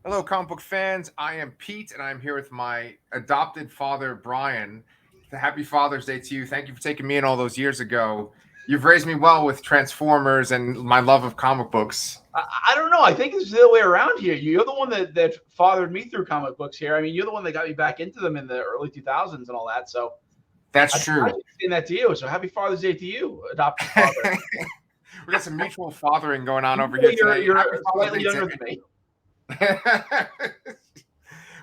Hello, comic book fans. I am Pete, and I'm here with my adopted father, Brian. Happy Father's Day to you. Thank you for taking me in all those years ago. You've raised me well with Transformers and my love of comic books. I don't know. I think it's the other way around here. You're the one that fathered me through comic books here. I mean, you're the one that got me back into them in the early 2000s and all that. So I That's true. should say that to you. So happy Father's Day to you, adopted father. We got some mutual fathering going on over here today. You're Happy Father's slightly Day younger to than me.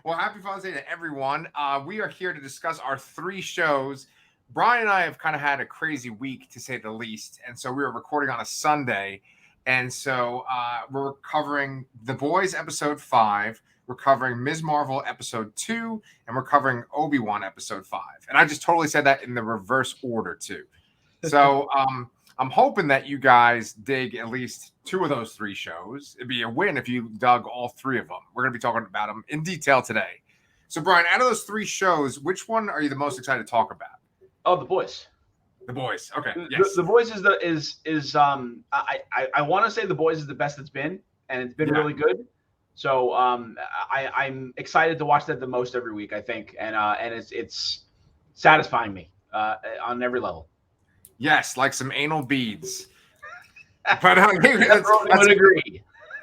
Well, happy Father's Day to everyone. We are here to discuss our three shows. Brian and I have kind of had a crazy week, to say the least. And so we were recording on a Sunday. And so we're covering The Boys episode 5. We're covering Ms. Marvel episode 2. And we're covering Obi-Wan episode 5. And I just totally said that in the reverse order, too. So I'm hoping that you guys dig at least 2 of those 3 shows. It'd be a win if you dug all 3 of them. We're going to be talking about them in detail today. So, Brian, out of those 3 shows, which one are you the most excited to talk about? Oh, The Boys. The Boys. Okay. Yes. The Boys I want to say The Boys is the best it's been, and it's been really good. So I'm excited to watch that the most every week, I think, and it's satisfying me on every level. Yes, like some anal beads. But I would agree.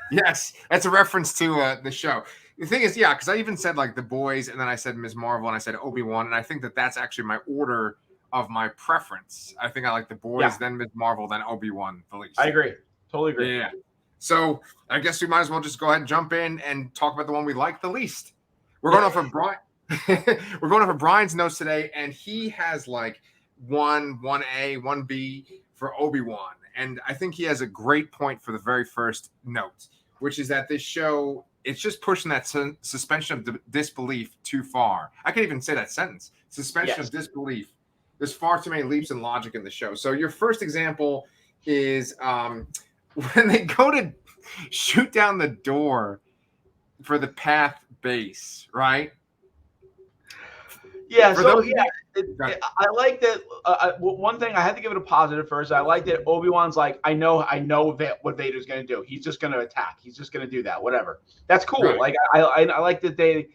Yes, that's a reference to the show. The thing is, because I even said like The Boys, and then I said Ms. Marvel, and I said Obi-Wan, and I think that that's actually my order of my preference. I think I like The Boys, then Ms. Marvel, then Obi-Wan the least. I agree. Totally agree. Yeah. So I guess we might as well just go ahead and jump in and talk about the one we like the least. We're going off of Brian. We're going off of Brian's notes today, and he has like 1A, 1B for Obi-Wan. And I think he has a great point for the very first note, which is that this show, it's just pushing that suspension of disbelief too far. I can't even say that sentence. Suspension of disbelief. There's far too many leaps in logic in the show. So your first example is when they go to shoot down the door for the Path base, right? Yeah. I like that. One thing I had to give it a positive first. I like that Obi-Wan's like, I know what Vader's going to do. He's just going to attack. He's just going to do that. Whatever. That's cool. Right. Like I like that they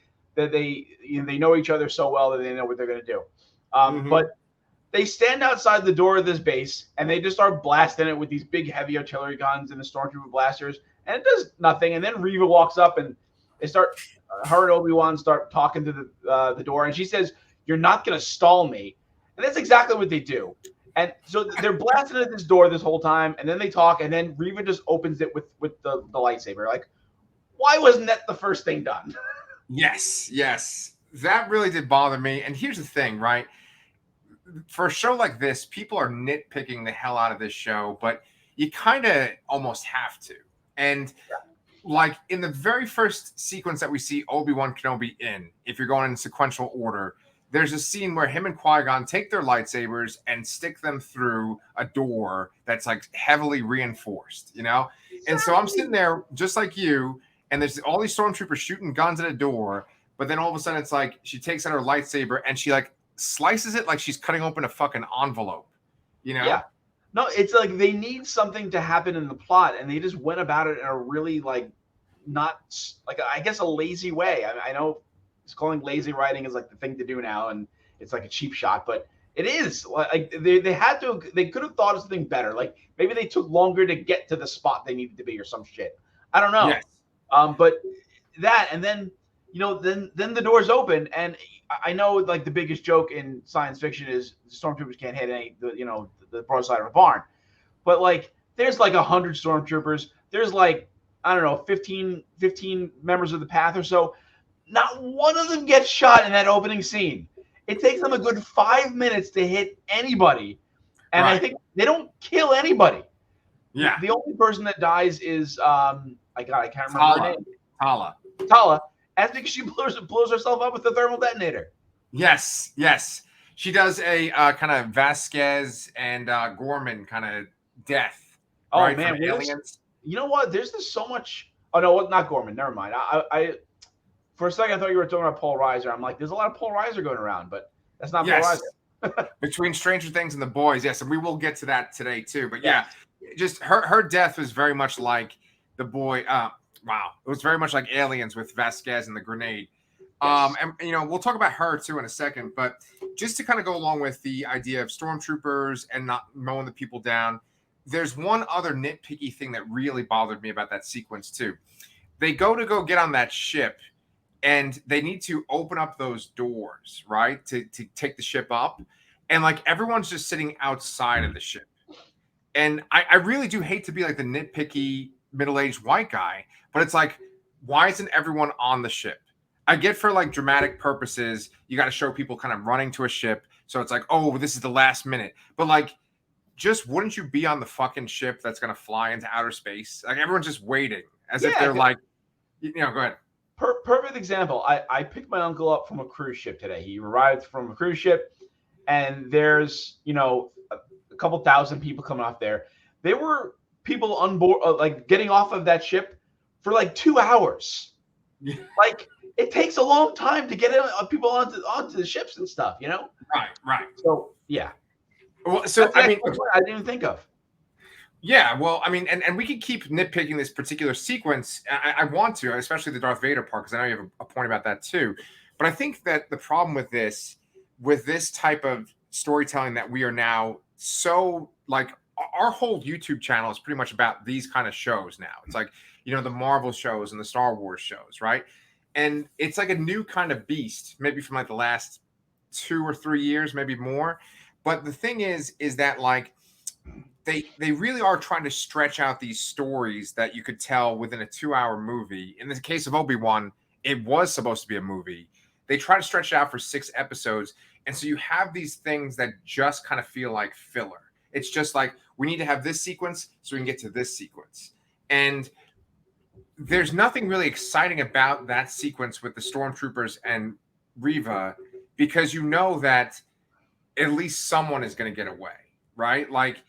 know each other so well that they know what they're going to do. But they stand outside the door of this base and they just start blasting it with these big heavy artillery guns and the stormtrooper blasters, and it does nothing. And then Reva walks up and they start. Her and Obi-Wan start talking to the door, and she says, "You're not going to stall me." And that's exactly what they do. And so they're blasting at this door this whole time, and then they talk, and then Reva just opens it with the lightsaber. Like, why wasn't that the first thing done? Yes. That really did bother me. And here's the thing, right? For a show like this, people are nitpicking the hell out of this show, but you kind of almost have to. And like in the very first sequence that we see Obi-Wan Kenobi in, if you're going in sequential order, there's a scene where him and Qui-Gon take their lightsabers and stick them through a door that's like heavily reinforced, you know? Exactly. And so I'm sitting there just like you, and there's all these stormtroopers shooting guns at a door, but then all of a sudden it's like she takes out her lightsaber and she like slices it like she's cutting open a fucking envelope, you know? Yeah. No, it's like they need something to happen in the plot, and they just went about it in a really not like, I guess, a lazy way. I know it's calling lazy writing is like the thing to do now, and it's like a cheap shot, but it is like they could have thought of something better. Like maybe they took longer to get to the spot they needed to be or some shit. I don't know. Yes. But that, and then then the doors open, and I know like the biggest joke in science fiction is stormtroopers can't hit the broadside of a barn, but like there's like 100 stormtroopers. There's like, I don't know, 15 members of the Path or so. Not one of them gets shot in that opening scene. It takes them a good 5 minutes to hit anybody, and I think they don't kill anybody. Yeah. The only person that dies is I can't remember her name. Tala. That's because she blows herself up with the thermal detonator. Yes. She does a kind of Vasquez and Gorman kind of death. Oh, right, man. Aliens. You know what? There's just so much. Oh, no, not Gorman. Never mind. I for a second, I thought you were talking about Paul Reiser. I'm like, there's a lot of Paul Reiser going around, but that's not Paul Reiser. Between Stranger Things and The Boys, yes, and we will get to that today too. But just her death was very much like the boy. wow, it was very much like Aliens with Vasquez and the grenade. Yes. And we'll talk about her too in a second, but just to kind of go along with the idea of stormtroopers and not mowing the people down, there's one other nitpicky thing that really bothered me about that sequence too. They go get on that ship, and they need to open up those doors, right, to take the ship up, and like everyone's just sitting outside of the ship. And I really do hate to be like the nitpicky middle-aged white guy, but it's like, why isn't everyone on the ship? I get for like dramatic purposes, you got to show people kind of running to a ship. So it's like, oh, this is the last minute. But like, just wouldn't you be on the fucking ship that's going to fly into outer space? Like everyone's just waiting as if they're like, go ahead. Perfect example. I picked my uncle up from a cruise ship today. He arrived from a cruise ship, and there's, a couple thousand people coming off there. There were people on board, like getting off of that ship for like 2 hours. Yeah. Like, it takes a long time to get people onto the ships and stuff, Right. So, yeah. Well, so I mean, I didn't even think of. Yeah, well, I mean, and we can keep nitpicking this particular sequence. I want to, especially the Darth Vader part, because I know you have a point about that too. But I think that the problem with this type of storytelling that we are now so like, our whole YouTube channel is pretty much about these kind of shows now. It's like, the Marvel shows and the Star Wars shows, right? And it's like a new kind of beast, maybe from like the last 2 or 3 years, maybe more. But the thing is that like, they really are trying to stretch out these stories that you could tell within a 2-hour movie. In the case of Obi-Wan, it was supposed to be a movie. They try to stretch it out for 6 episodes. And so you have these things that just kind of feel like filler. It's just like, we need to have this sequence so we can get to this sequence. And there's nothing really exciting about that sequence with the stormtroopers and Reva, because that at least someone is going to get away, right? Like,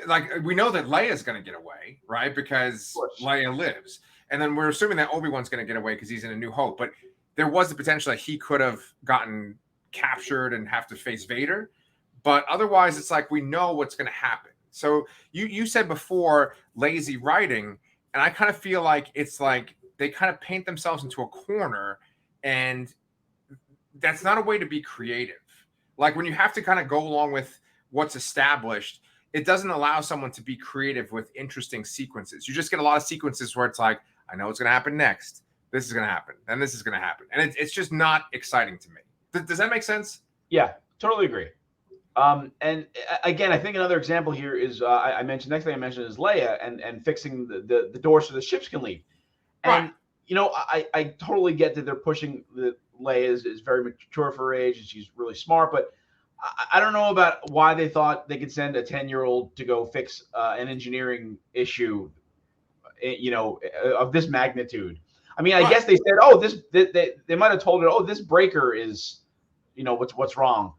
like we know that Leia's going to get away, right? Because Leia lives. And then we're assuming that Obi-Wan's going to get away because he's in A New Hope. But there was the potential that he could have gotten captured and have to face Vader. But otherwise, it's like we know what's going to happen. So you said before lazy writing, and I kind of feel like it's like they kind of paint themselves into a corner, and that's not a way to be creative. Like when you have to kind of go along with what's established, it doesn't allow someone to be creative with interesting sequences. You just get a lot of sequences where it's like, I know what's going to happen next. This is going to happen. And this is going to happen. And it's just not exciting to me. Does that make sense? Yeah, totally agree. And again, I think another example here is I mentioned, next thing I mentioned is Leia and fixing the doors so the ships can leave. And, I totally get that they're pushing Leia is very mature for her age and she's really smart, but I don't know about why they thought they could send a 10-year-old to go fix an engineering issue, of this magnitude. I mean, I guess they said, they might have told her, this breaker is, what's wrong.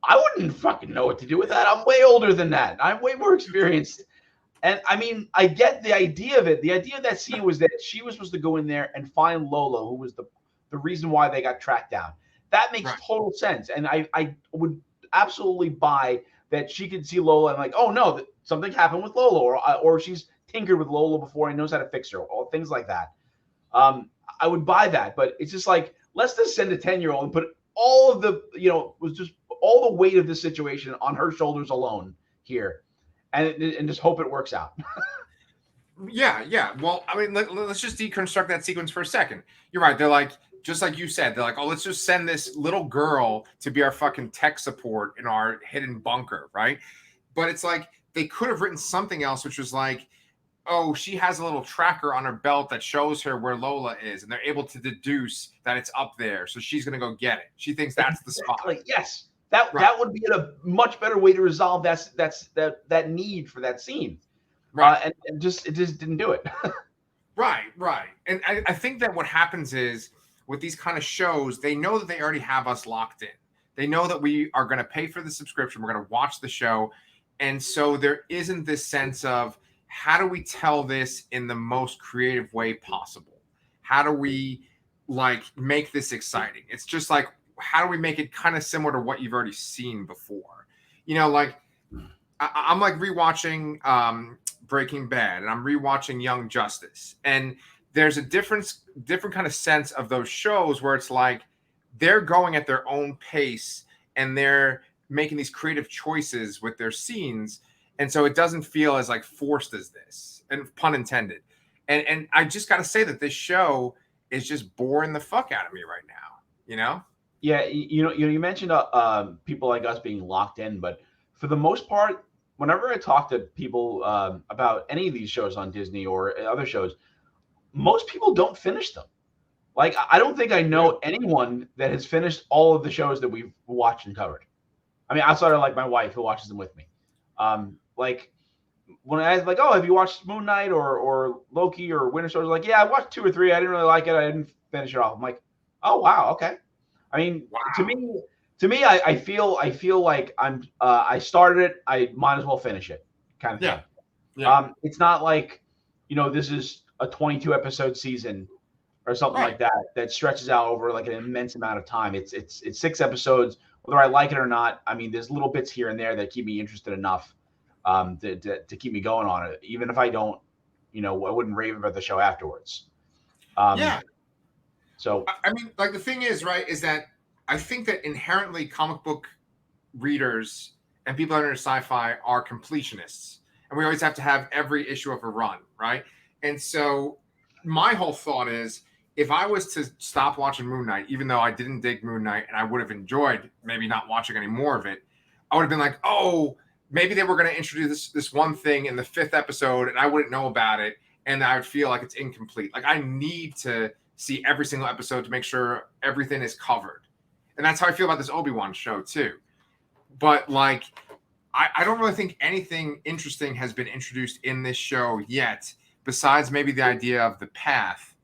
I wouldn't fucking know what to do with that. I'm way older than that. I'm way more experienced. And I mean, I get the idea of it. The idea of that scene was that she was supposed to go in there and find Lola, who was the reason why they got tracked down. That makes total sense. And I would absolutely buy that she could see Lola and like, oh no, something happened with Lola, or she's tinkered with Lola before and knows how to fix her, or things like that. I would buy that, but it's just like, let's just send a 10-year-old and put all of the, was just all the weight of the situation on her shoulders alone here, and just hope it works out. Yeah. Well, I mean, let's just deconstruct that sequence for a second. You're right. They're like, just like you said, they're like, oh, let's just send this little girl to be our fucking tech support in our hidden bunker, right? But it's like they could have written something else, which was like, oh, she has a little tracker on her belt that shows her where Lola is, and they're able to deduce that it's up there, so she's gonna go get it. She thinks that's the spot. Yes, that would be a much better way to resolve that need for that scene. Right, and it just didn't do it. Right. And I think that what happens is with these kind of shows, they know that they already have us locked in. They know that we are going to pay for the subscription. We're going to watch the show. And so there isn't this sense of, how do we tell this in the most creative way possible? How do we like make this exciting? It's just like, how do we make it kind of similar to what you've already seen before? Like I'm like rewatching Breaking Bad and I'm rewatching Young Justice, and there's a different kind of sense of those shows where it's like they're going at their own pace and they're making these creative choices with their scenes, and so it doesn't feel as like forced as this, and pun intended. And I just got to say that this show is just boring the fuck out of me right now, you know? Yeah, you mentioned people like us being locked in, but for the most part, whenever I talk to people about any of these shows on Disney or other shows, most people don't finish them. Like, I don't think I know anyone that has finished all of the shows that we've watched and covered. I mean, outside of like my wife who watches them with me. Like when I was like, "Oh, have you watched Moon Knight or Loki or Winter Soldier?" Like, yeah, I watched 2 or 3. I didn't really like it. I didn't finish it off. I'm like, "Oh, wow, okay." I mean, Wow. to me, I feel like I started it. I might as well finish it, kind of thing. Yeah. It's not like, this is a 22 episode season or something like that stretches out over like an immense amount of time. It's 6 episodes, whether I like it or not. I mean, there's little bits here and there that keep me interested enough to keep me going on it, even if I don't, I wouldn't rave about the show afterwards. So I mean, like the thing is, right, is that I think that inherently comic book readers and people that are into sci-fi are completionists, and we always have to have every issue of a run, right? And so my whole thought is, if I was to stop watching Moon Knight, even though I didn't dig Moon Knight and I would have enjoyed maybe not watching any more of it, I would have been like, oh, maybe they were going to introduce this one thing in the 5th episode and I wouldn't know about it, and I would feel like it's incomplete. Like, I need to see every single episode to make sure everything is covered. And that's how I feel about this Obi-Wan show too. But like, I don't really think anything interesting has been introduced in this show yet, besides maybe the idea of the path.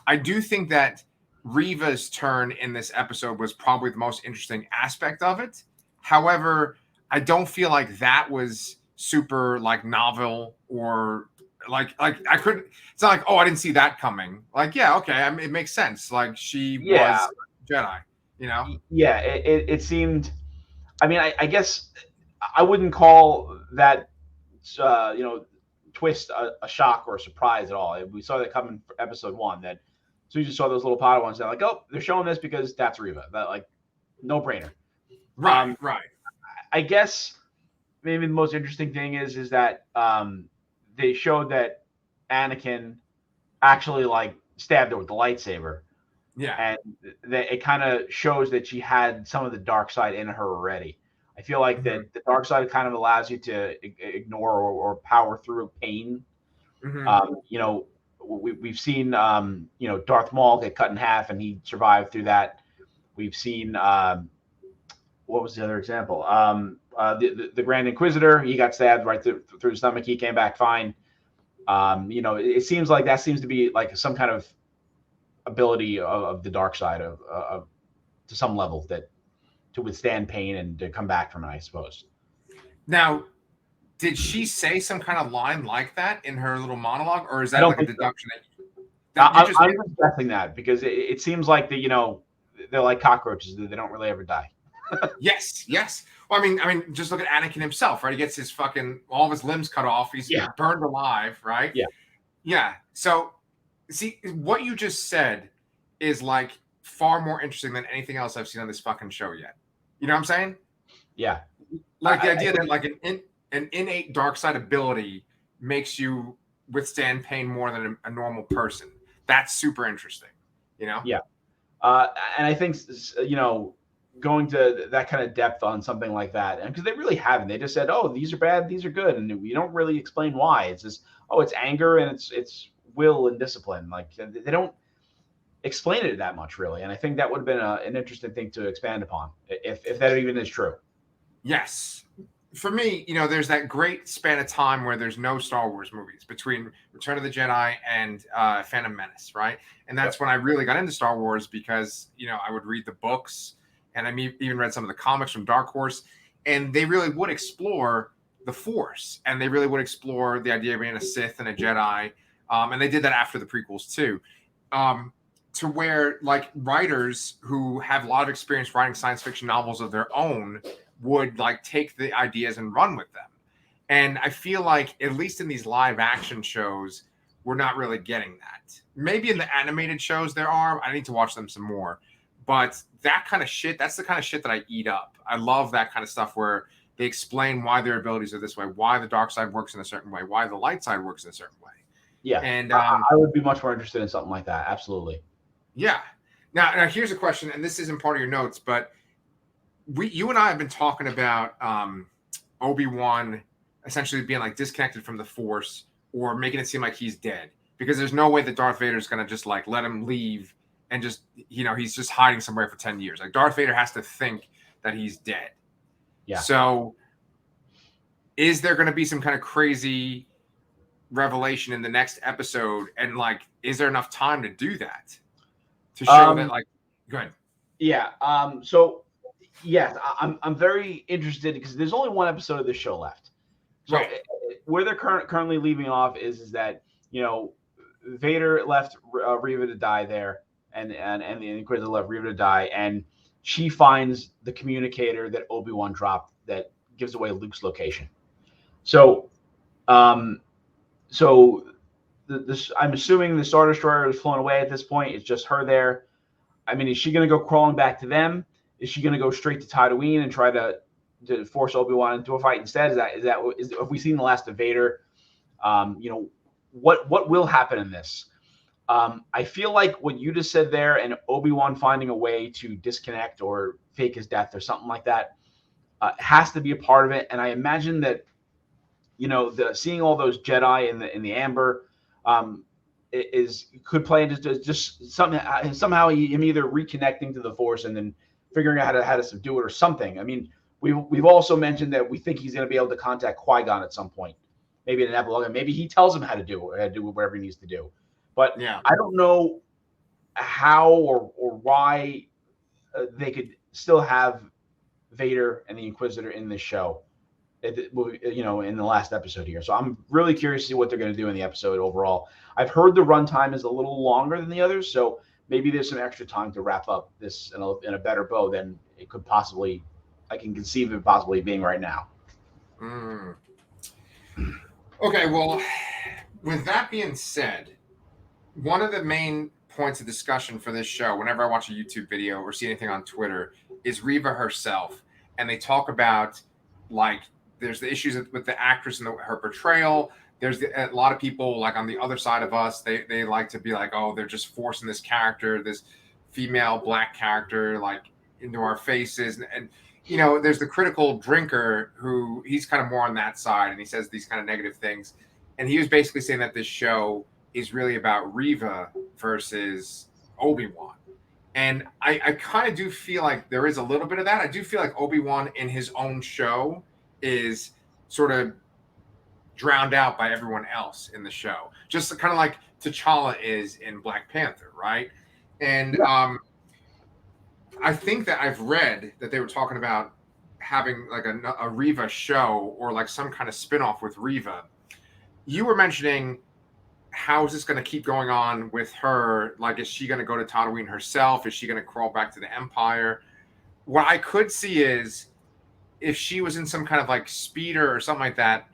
I do think that Reva's turn in this episode was probably the most interesting aspect of it. However, I don't feel like that was super like novel or like I couldn't. It's not like, oh, I didn't see that coming. Like, yeah, okay, I mean, it makes sense. Like, she was a Jedi, Yeah, it seemed. I mean, I guess I wouldn't call that twist a shock or a surprise at all. We saw that coming for episode 1. That so you just saw those little Padawans. They're like, oh, they're showing this because that's Reva. That, like, no brainer. Right. I guess maybe the most interesting thing is that they showed that Anakin actually like stabbed her with the lightsaber. Yeah. And that it kind of shows that she had some of the dark side in her already. I feel like that the dark side kind of allows you to ignore or power through pain. We've seen Darth Maul get cut in half and he survived through that. We've seen what was the other example? The Grand Inquisitor, he got stabbed right through the stomach. He came back fine. It seems like that seems to be like some kind of ability of the dark side of to some level, that to withstand pain and to come back from it, I suppose. Now, did she say some kind of line like that in her little monologue, or is that like a deduction? I'm just guessing that because it seems like they're like cockroaches; they don't really ever die. Yes. Well, I mean, just look at Anakin himself, right? He gets his all of his limbs cut off. He's burned alive, right? Yeah. So, see, what you just said is like far more interesting than anything else I've seen on this fucking show yet. You know what I'm saying? Yeah. Like the idea that like an innate dark side ability makes you withstand pain more than a normal person. That's super interesting. Yeah. And I think going to that kind of depth on something like that, and because they really haven't, they just said, oh, these are bad, these are good, and we don't really explain why. It's just, oh, it's anger and it's will and discipline. Like, they don't explain it that much, really. And I think that would have been an interesting thing to expand upon, if that even is true. Yes. For me, there's that great span of time where there's no Star Wars movies between Return of the Jedi and Phantom Menace, right? And that's when I really got into Star Wars because, I would read the books, and I even read some of the comics from Dark Horse, and they really would explore the Force, and they really would explore the idea of being a Sith and a Jedi, and they did that after the prequels too, to where like writers who have a lot of experience writing science fiction novels of their own would like take the ideas and run with them. And I feel like, at least in these live action shows, we're not really getting that. Maybe in the animated shows there are. I need to watch them some more. But that kind of shit, that's the kind of shit that I eat up. I love that kind of stuff where they explain why their abilities are this way, why the dark side works in a certain way, why the light side works in a certain way. Yeah. And I would be much more interested in something like that. Absolutely. Yeah. Now here's a question, and this isn't part of your notes, but you and I have been talking about Obi-Wan essentially being like disconnected from the Force or making it seem like he's dead, because there's no way that Darth Vader is going to just like let him leave and just, he's just hiding somewhere for 10 years. Like, Darth Vader has to think that he's dead. Yeah. So is there going to be some kind of crazy revelation in the next episode? And like, is there enough time to do that? To show that, like, go ahead. Yeah. So yes, I'm very interested because there's only one episode of this show left. So right. Where they're currently leaving off is that, Vader left Reva to die there, and the Inquisitor left Reva to die, and she finds the communicator that Obi-Wan dropped that gives away Luke's location. So, I'm assuming the Star Destroyer is flown away at this point. It's just her there. I mean, is she going to go crawling back to them? Is she going to go straight to Tatooine and try to force Obi-Wan into a fight instead? Have we seen the last of Vader? What will happen in this? I feel like what you just said there, and Obi-Wan finding a way to disconnect or fake his death or something like that, has to be a part of it. And I imagine that, seeing all those Jedi in the amber could play into just somehow him either reconnecting to the Force and then figuring out how to subdue it or something. I mean, we've also mentioned that we think he's going to be able to contact Qui-Gon at some point, maybe in an epilogue, and maybe he tells him how to do whatever he needs to do. But yeah, I don't know how or why they could still have Vader and the Inquisitor in this show, in the last episode here. So I'm really curious to see what they're going to do in the episode overall. I've heard the runtime is a little longer than the others, so maybe there's some extra time to wrap up this in a better bow than it could possibly. I can conceive of it possibly being right now. Okay, well, with that being said, one of the main points of discussion for this show, whenever I watch a YouTube video or see anything on Twitter, is Reva herself. And they talk about, like, there's the issues with the actress and her portrayal. There's a lot of people, like, on the other side of us, they like to be like, oh, they're just forcing this character, this female black character, like, into our faces. And there's the critical drinker who he's kind of more on that side, and he says these kind of negative things. And he was basically saying that this show is really about Reva versus Obi-Wan. And I kind of do feel like there is a little bit of that. I do feel like Obi-Wan in his own show is sort of drowned out by everyone else in the show. Just kind of like T'Challa is in Black Panther, right? And I think that I've read that they were talking about having like a Reva show or like some kind of spinoff with Reva. You were mentioning, how is this going to keep going on with her? Like, is she going to go to Tatooine herself? Is she going to crawl back to the Empire? What I could see is if she was in some kind of like speeder or something like that,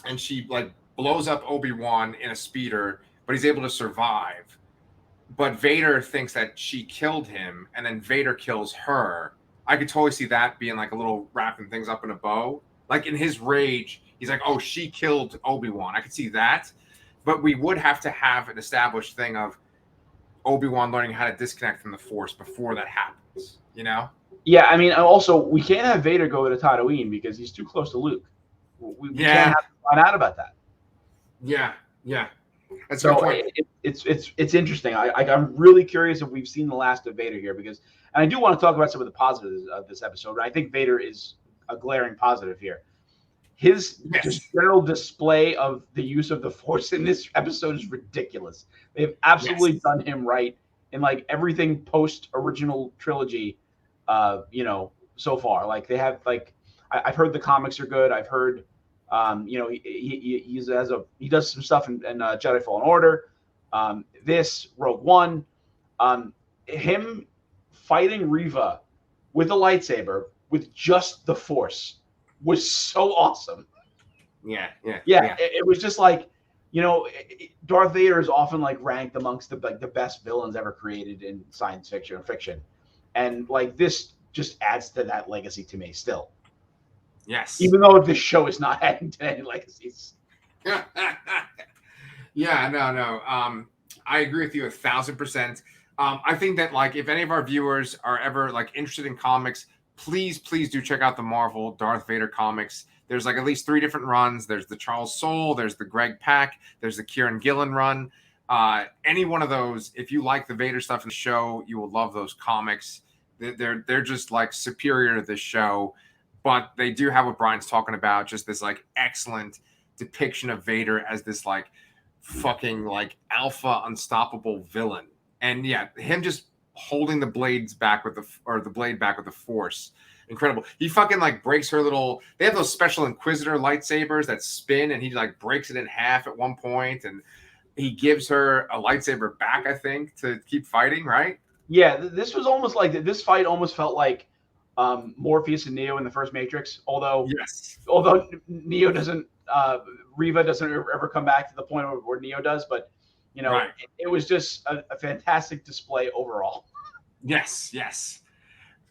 and she like blows up Obi-Wan in a speeder, but he's able to survive. But Vader thinks that she killed him, and then Vader kills her. I could totally see that being like a little wrapping things up in a bow. Like in his rage, he's like, oh, she killed Obi-Wan. I could see that. But we would have to have an established thing of Obi-Wan learning how to disconnect from the Force before that happens, Yeah, I mean, also, we can't have Vader go to Tatooine because he's too close to Luke. We can't have to find out about that. Yeah. That's so it's interesting. I'm really curious if we've seen the last of Vader here, and I do want to talk about some of the positives of this episode. I think Vader is a glaring positive here. His just general display of the use of the Force in this episode is ridiculous. They've absolutely done him right in like everything post original trilogy, so far. Like they have I've heard the comics are good. I've heard, he does some stuff in Jedi Fallen Order. This Rogue One, him fighting Reva with a lightsaber with just the Force was so awesome. Yeah, yeah, Yeah, yeah. it was just like, Darth Vader is often like ranked amongst the best villains ever created in science fiction or fiction, and like this just adds to that legacy to me still. Yes. Even though this show is not adding to any legacies. Yeah, no. I agree with you 1,000%. I think that like if any of our viewers are ever like interested in comics, please do check out the Marvel Darth Vader comics. There's like at least 3 different runs. There's the Charles Soule, there's the Greg Pak, there's the Kieran Gillen run. Any one of those, if you like the Vader stuff in the show, you will love those comics. They're just like superior to this show, but they do have what Brian's talking about, just this like excellent depiction of Vader as this like fucking like alpha unstoppable villain. And yeah, him just holding the blades back with the blade back with the force. Incredible. He fucking like breaks her little, they have those special Inquisitor lightsabers that spin, and he like breaks it in half at one point, and he gives her a lightsaber back, I think, to keep fighting, right? Yeah, this was almost like this fight almost felt like Morpheus and Neo in the first Matrix. Although Neo doesn't, Riva doesn't ever come back to the point where Neo does, but right. it was just a fantastic display overall. Yes.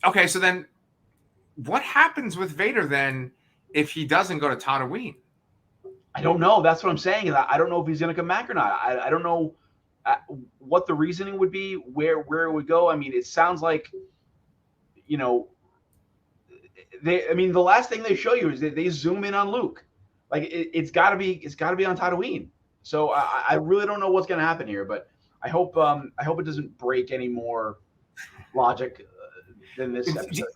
Okay, so then what happens with Vader then if he doesn't go to Tatooine? I don't know. That's what I'm saying. I don't know if he's going to come back or not. I don't know what the reasoning would be, where it would go. I mean, it sounds like, the last thing they show you is that they zoom in on Luke. Like it's got to be on Tatooine. So I really don't know what's going to happen here, but I hope it doesn't break any more logic than this episode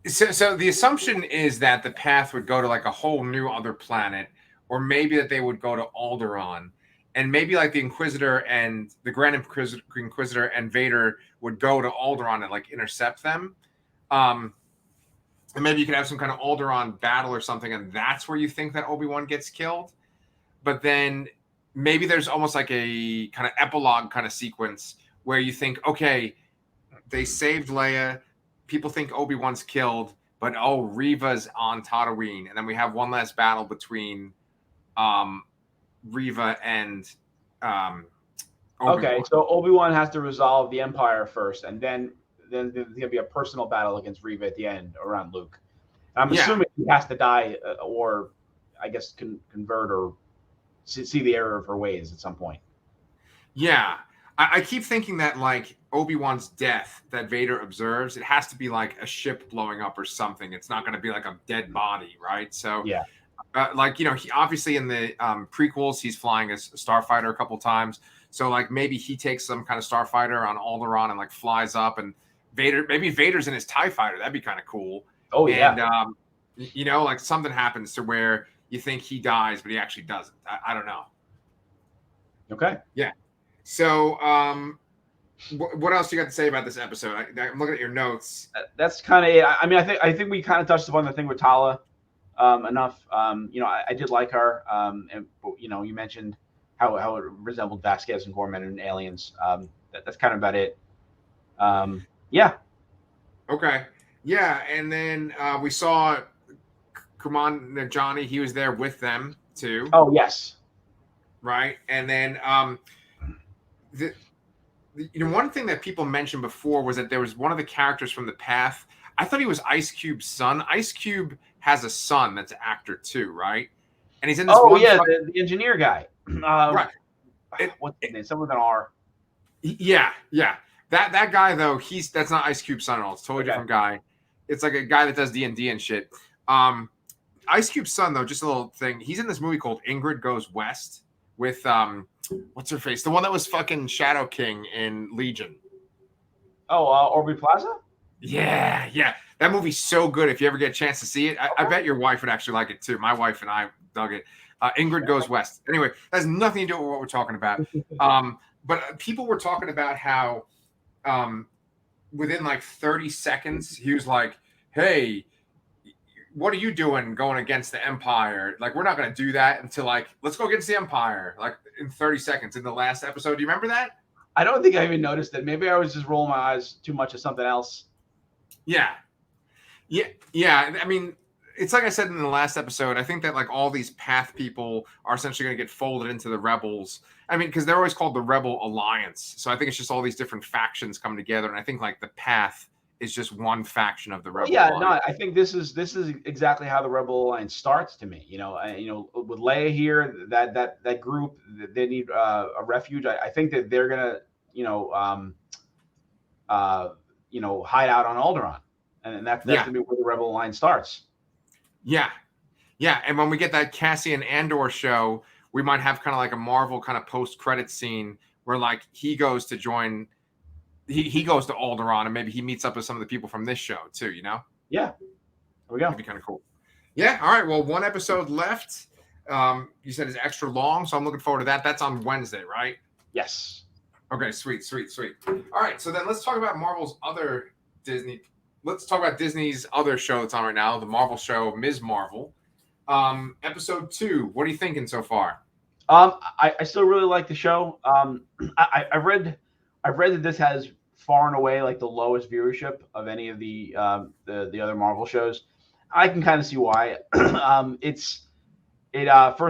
did. So the assumption is that the path would go to like a whole new other planet, or maybe that they would go to Alderaan, and maybe like the Inquisitor and the Grand Inquisitor and Vader would go to Alderaan and like intercept them. And maybe you could have some kind of Alderaan battle or something, and that's where you think that Obi-Wan gets killed. But then maybe there's almost like a kind of epilogue kind of sequence where you think, okay, they saved Leia. People think Obi-Wan's killed, but Riva's on Tatooine. And then we have one last battle between Riva and Obi-Wan. Okay, so Obi-Wan has to resolve the Empire first, and then there's going to be a personal battle against Riva at the end around Luke. And I'm assuming he has to die or, I guess, convert or see the error of her ways at some point. Yeah. I keep thinking that, like, Obi-Wan's death that Vader observes, it has to be like a ship blowing up or something. It's not going to be like a dead body, right? So, yeah. He obviously in the prequels, he's flying a starfighter a couple times. So, like, maybe he takes some kind of starfighter on Alderaan and, like, flies up, and maybe Vader's in his TIE fighter. That'd be kind of cool. Oh, yeah. And, like, something happens to where you think he dies, but he actually doesn't. I don't know. Okay. Yeah. So, what else you got to say about this episode? I'm looking at your notes. That's kind of it. I mean, I think we kind of touched upon the thing with Tala enough. I did like her. And you mentioned how it resembled Vasquez and Gorman and Aliens. That's kind of about it. Yeah. Okay. Yeah, and then we saw Kuman Najani. He was there with them too. Oh yes. Right, and then one thing that people mentioned before was that there was one of the characters from the Path. I thought he was Ice Cube's son. Ice Cube has a son that's an actor too, right? And he's in this. Oh yeah, the engineer guy. Right. What's his name? Someone with an R. Yeah. That guy though, that's not Ice Cube's son at all. It's a totally different guy. It's like a guy that does D&D and shit. Ice Cube's son though, just a little thing. He's in this movie called Ingrid Goes West with what's her face? The one that was fucking Shadow King in Legion. Oh, Aubrey Plaza? Yeah. That movie's so good. If you ever get a chance to see it, I bet your wife would actually like it too. My wife and I dug it. Ingrid Goes West. Anyway, that has nothing to do with what we're talking about. But people were talking about how within like 30 seconds, he was like, hey, what are you doing going against the Empire? Like, we're not going to do that until like, let's go against the Empire. Like in 30 seconds in the last episode. Do you remember that? I don't think I even noticed it. Maybe I was just rolling my eyes too much at something else. Yeah. I mean, it's like I said in the last episode, I think that like all these path people are essentially going to get folded into the rebels. I mean, because they're always called the Rebel Alliance. So I think it's just all these different factions coming together. And I think like the path is just one faction of the Rebel Alliance. No, I think this is exactly how the Rebel Alliance starts to me. With Leia here, that group, they need a refuge. I think that they're gonna, hide out on Alderaan, and that's gonna be where the Rebel Alliance starts. Yeah. And when we get that Cassian Andor show, we might have kind of like a Marvel kind of post-credit scene where like he goes to join, he goes to Alderaan, and maybe he meets up with some of the people from this show too, Yeah. There we go. That'd be kind of cool. Yeah. All right. Well, one episode left. You said it's extra long, so I'm looking forward to that. That's on Wednesday, right? Yes. Okay. Sweet. All right. So then let's talk about Marvel's other Disney. Let's talk about Disney's other show that's on right now, the Marvel show, Ms. Marvel. Episode 2. What are you thinking so far? I still really like the show. I've read that this has far and away like the lowest viewership of any of the other Marvel shows. I can kind of see why. First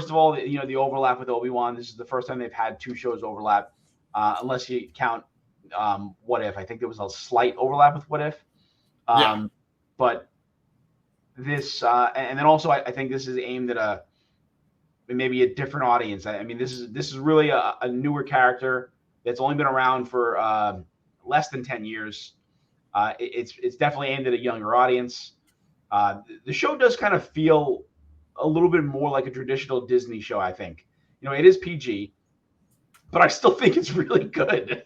of all, the overlap with Obi-Wan. This is the first time they've had 2 shows overlap, unless you count What If. I think there was a slight overlap with What If. But this, and then also I think this is aimed at maybe a different audience. I mean, this is really a newer character that's only been around for less than 10 years. It's definitely aimed at a younger audience. The show does kind of feel a little bit more like a traditional Disney show, I think. It is PG, but I still think it's really good.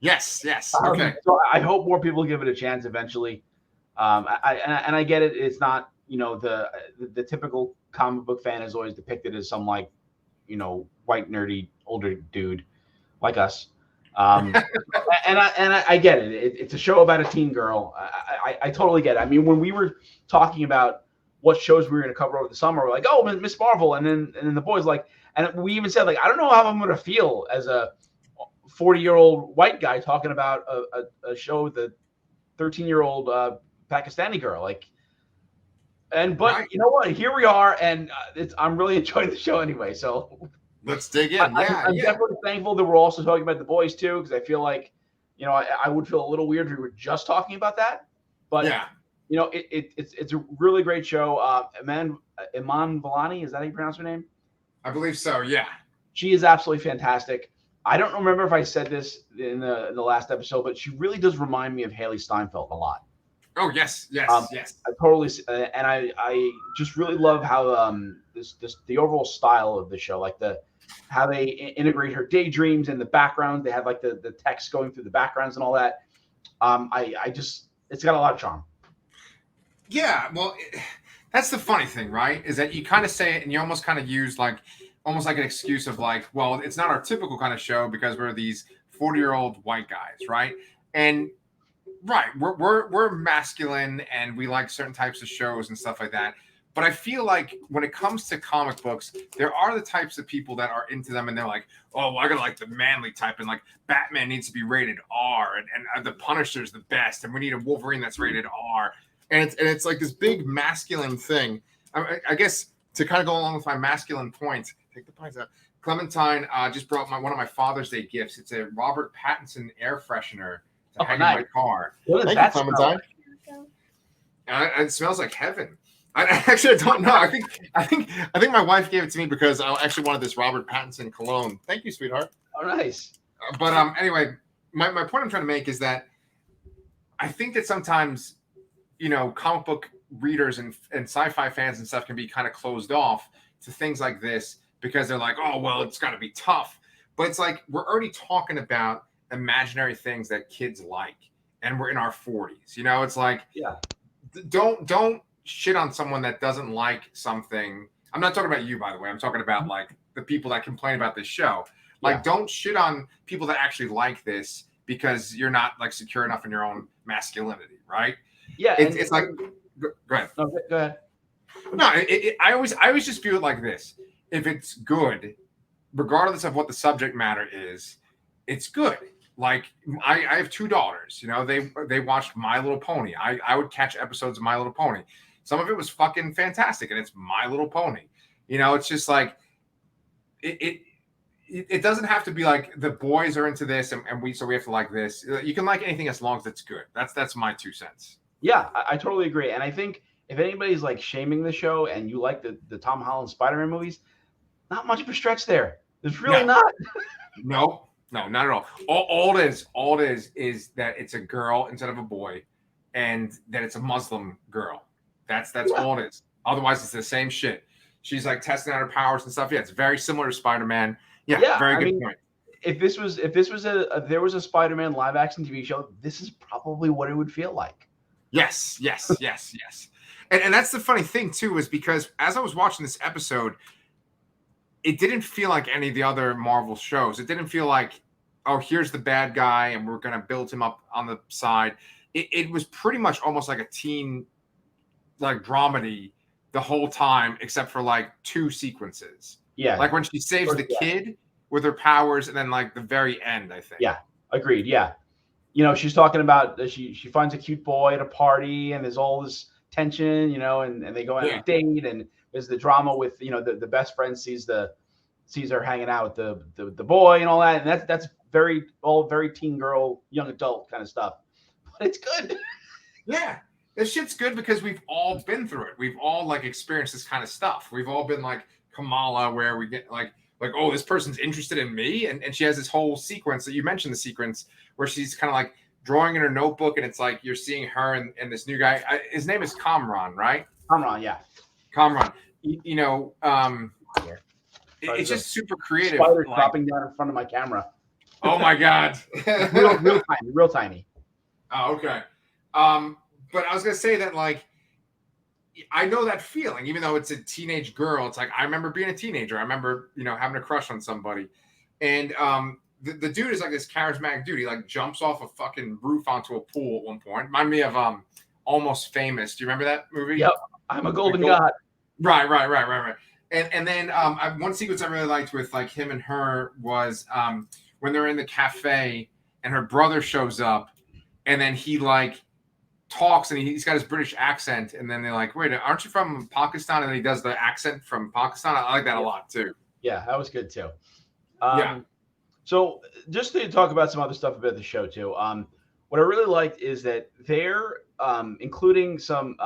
Yes. Okay. So I hope more people give it a chance eventually. I get it. It's not, the typical comic book fan is always depicted as some like, white nerdy older dude like us. And I get it. It's a show about a teen girl. I totally get it. I mean, when we were talking about what shows we were going to cover over the summer, we're like, oh, Miss Marvel, and then the boys like, and we even said like, I don't know how I'm going to feel as a 40-year-old white guy talking about a show with a 13-year-old Pakistani girl, like. But right. You know what? Here we are, and I'm really enjoying the show anyway. So let's dig in. I'm definitely thankful that we're also talking about the boys too, because I feel like, I would feel a little weird if we were just talking about that. But it's a really great show. Iman Vellani, is that how you pronounce her name? I believe so. Yeah, she is absolutely fantastic. I don't remember if I said this in the last episode, but she really does remind me of Haley Steinfeld a lot. Oh yes. I totally, and I just really love how the overall style of the show, like how they integrate her daydreams and the background. They have like the text going through the backgrounds and all that. It's got a lot of charm. Yeah, well, that's the funny thing, right? Is that you kind of say it and you almost kind of use almost like an excuse of like, well, it's not our typical kind of show because we're these 40-year-old white guys, right? And right, we're masculine and we like certain types of shows and stuff like that. But I feel like when it comes to comic books, there are the types of people that are into them and they're like, oh, well, I gotta like the manly type, and like Batman needs to be rated R, and the Punisher's the best, and we need a Wolverine that's rated R, and it's like this big masculine thing. I guess to kind of go along with my masculine points, take the points out. Clementine just brought one of my Father's Day gifts. It's a Robert Pattinson air freshener to hang in my car. What is that, Clementine? It smells like heaven. I don't know. I think my wife gave it to me because I actually wanted this Robert Pattinson cologne. Thank you, sweetheart. Oh, nice. But anyway, my point I'm trying to make is that I think that sometimes, comic book readers and sci-fi fans and stuff can be kind of closed off to things like this because they're like, oh, well, it's got to be tough. But it's like we're already talking about imaginary things that kids like, and we're in our 40s. It's like, don't shit on someone that doesn't like something. I'm not talking about you, by the way. I'm talking about like the people that complain about this show. Like, don't shit on people that actually like this because you're not like secure enough in your own masculinity, right? Yeah, it's like, go ahead. No, go ahead. No, I always just view it like this. If it's good, regardless of what the subject matter is, it's good. Like I have 2 daughters. They watched My Little Pony. I would catch episodes of My Little Pony. Some of it was fucking fantastic, and it's My Little Pony. You know, it's just like it doesn't have to be like the boys are into this and we have to like this. You can like anything as long as it's good. That's my 2 cents. Yeah, I totally agree. And I think if anybody's like shaming the show and you like the Tom Holland Spider-Man movies, not much of a stretch there. There's really not. No, not at all. All it is that it's a girl instead of a boy, and that it's a Muslim girl. That's all it is. Otherwise, it's the same shit. She's like testing out her powers and stuff. Yeah, it's very similar to Spider-Man. Yeah, very good point. If this was there was a Spider-Man live action TV show, this is probably what it would feel like. Yes. And that's the funny thing too, is because as I was watching this episode, it didn't feel like any of the other Marvel shows. It didn't feel like, oh, here's the bad guy and we're gonna build him up on the side. It was pretty much almost like a teen like dramedy the whole time, except for like 2 sequences. Yeah. Like when she saves the kid with her powers, and then like the very end, I think. Yeah. Agreed. Yeah. You know, she's talking about she finds a cute boy at a party, and there's all this tension, you know, and they go on a date, and there's the drama with, you know, the best friend sees her hanging out with the boy and all that. And that's very teen girl, young adult kind of stuff. But it's good. Yeah. This shit's good because we've all been through it. We've all like experienced this kind of stuff. We've all been like Kamala, where we get like, oh, this person's interested in me. And she has this whole sequence that you mentioned, the sequence where she's kind of like drawing in her notebook, and it's like you're seeing her and this new guy. His name is Kamran, right? Kamran, yeah. Kamran. You know, it's just super creative. Spider dropping down in front of my camera. Oh my God. real tiny. Oh, okay. But I was gonna say that, like, I know that feeling, even though it's a teenage girl. It's like I remember being a teenager. I remember, you know, having a crush on somebody, and the dude is like this charismatic dude. He like jumps off a fucking roof onto a pool at one point. Remind me of Almost Famous. Do you remember that movie? Yep. I'm a golden god. Right. And then one sequence I really liked with like him and her was when they're in the cafe and her brother shows up, and then he like talks and he's got his British accent, and then they're like, wait, aren't you from Pakistan? And he does the accent from Pakistan. I like that a lot too. Yeah, that was good too. So just to talk about some other stuff about the show too. What I really liked is that they're including some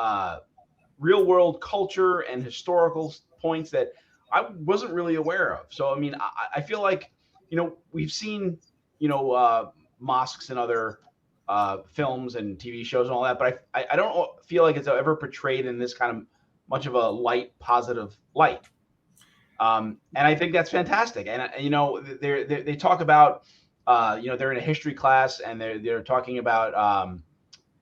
real world culture and historical points that I wasn't really aware of. So I mean, I feel like, you know, we've seen, you know, mosques and other films and TV shows and all that, but I don't feel like it's ever portrayed in this kind of much of a light, positive light. And I think that's fantastic. And you know, they talk about, you know, they're in a history class, and they're talking about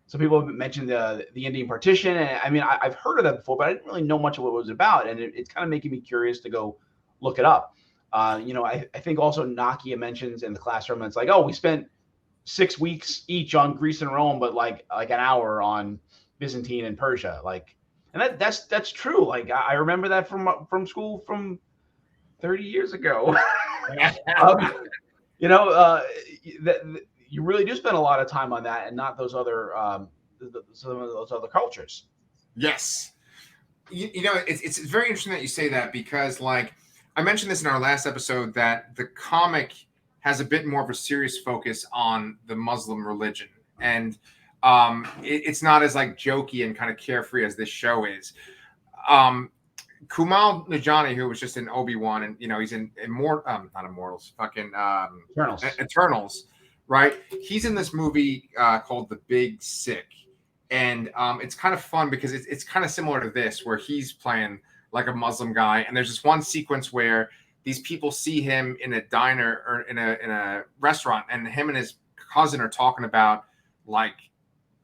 some people have mentioned the Indian partition. And I mean, I've heard of that before, but I didn't really know much of what it was about, and it's kind of making me curious to go look it up. You know, I think also Nakia mentions in the classroom, and it's like, oh, we spent 6 weeks each on Greece and Rome, but like an hour on Byzantine and Persia. Like, and that's true. Like I remember that from school from 30 years ago. You know, you really do spend a lot of time on that, and not those other some of those other cultures. Yes, you know, it's very interesting that you say that, because like I mentioned this in our last episode, that the comic has a bit more of a serious focus on the Muslim religion, and it's not as like jokey and kind of carefree as this show is. Kumail Nanjiani, who was just in Obi-Wan, and you know, he's in not Immortals, fucking Eternals, right? He's in this movie called The Big Sick, and it's kind of fun because it's kind of similar to this, where he's playing like a Muslim guy, and there's this one sequence where these people see him in a diner or in a restaurant, and him and his cousin are talking about like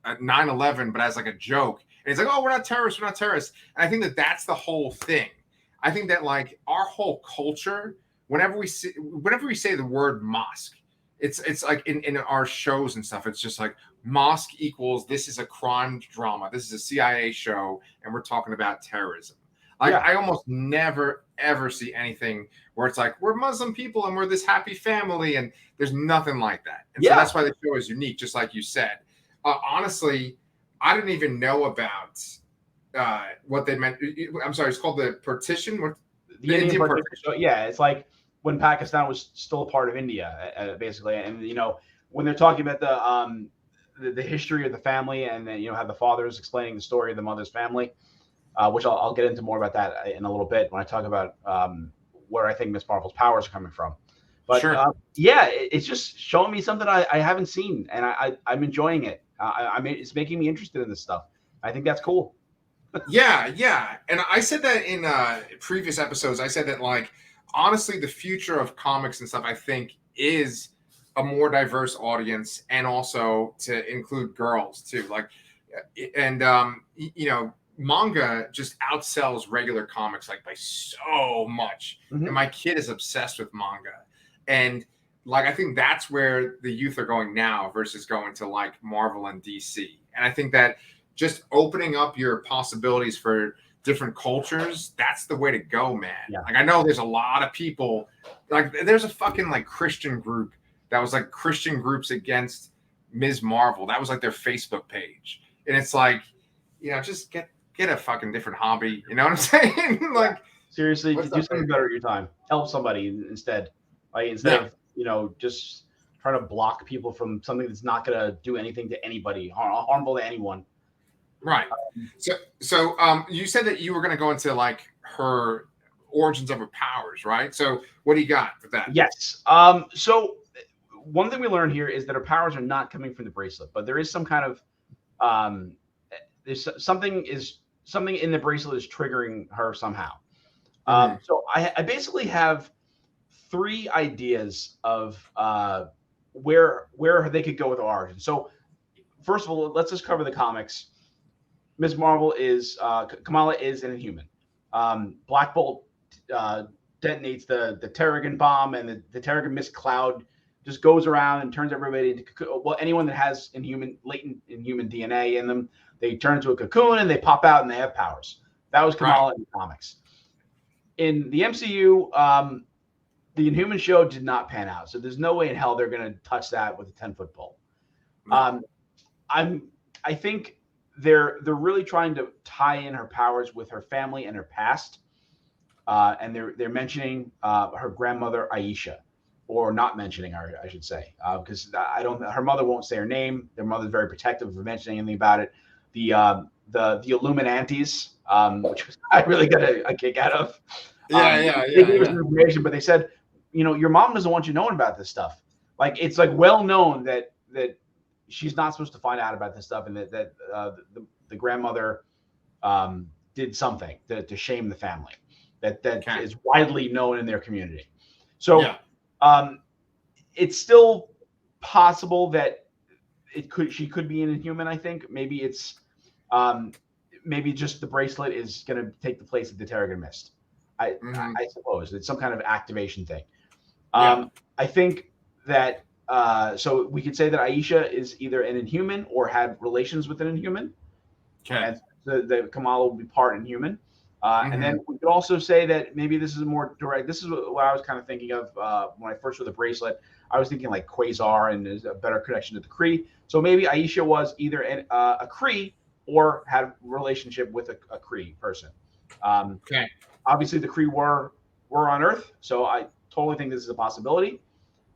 9/11, but as like a joke. And he's like, oh, we're not terrorists. And I think that that's the whole thing. I think that like our whole culture, whenever we say the word mosque, it's like in our shows and stuff, it's just like mosque equals this is a crime drama. This is a CIA show, and we're talking about terrorism. Like I almost never ever see anything where it's like we're Muslim people and we're this happy family, and there's nothing like that. And so that's why the show is unique, just like you said. Honestly, I didn't even know about what they meant. I'm sorry, it's called the partition. What the Indian partition. So, yeah, it's like when Pakistan was still a part of India, basically. And when they're talking about the history of the family, and then have the fathers explaining the story of the mother's family, which I'll get into more about that in a little bit when I talk about where I think Miss Marvel's powers are coming from. But sure. it's just showing me something I haven't seen, and I'm enjoying it. It's making me interested in this stuff. I think that's cool. Yeah. And I said that in previous episodes. I said that, like, honestly, the future of comics and stuff, I think, is a more diverse audience, and also to include girls too. Like, and manga just outsells regular comics like by so much. Mm-hmm. And my kid is obsessed with manga, and like I think that's where the youth are going now versus going to like Marvel and DC. And I think that just opening up your possibilities for different cultures, that's the way to go, man. Yeah. Like I know there's a lot of people, like there's a fucking like Christian group that was like Christian groups against Ms. Marvel. That was like their Facebook page. And it's like, just get a fucking different hobby. You know what I'm saying? Like, seriously, do something better with your time. Help somebody instead. Like, instead of, just trying to block people from something that's not going to do anything to anybody, harmful to anyone. Right. So you said that you were going to go into like her origins of her powers, right? So what do you got with that? Yes. So one thing we learned here is that her powers are not coming from the bracelet, but there is some kind of there's something in the bracelet is triggering her somehow. So I basically have 3 ideas of where they could go with origin. So first of all, let's just cover the comics. Ms. Marvel is Kamala is an Inhuman. Black Bolt detonates the Terrigen bomb, and the Terrigen mist cloud just goes around and turns everybody into anyone that has latent Inhuman DNA in them, they turn into a cocoon and they pop out and they have powers. That was Kamala in the comics. In the MCU, the Inhuman show did not pan out, so there's no way in hell they're going to touch that with a 10-foot pole. I think they're really trying to tie in her powers with her family and her past, and they're mentioning her grandmother Aisha, or not mentioning her, I should say, because her mother won't say her name. Their mother's very protective of mentioning anything about it. The Illuminantes, which I really got a kick out of. They gave us information, but they said, your mom doesn't want you knowing about this stuff. Like, it's like well known that she's not supposed to find out about this stuff, and that the grandmother did something to shame the family that is widely known in their community. So it's still possible that she could be an Inhuman. I think maybe it's maybe just the bracelet is going to take the place of the Terrigen Mist. I suppose it's some kind of activation thing. I think that so we could say that Aisha is either an Inhuman or had relations with an Inhuman. And the Kamala will be part Inhuman. And then we could also say that maybe this is more direct. This is what I was kind of thinking of when I first saw the bracelet. I was thinking like Quasar, and there's a better connection to the Kree. So maybe Aisha was either a Kree or had a relationship with a Kree person. Obviously, the Kree were on Earth, so I totally think this is a possibility.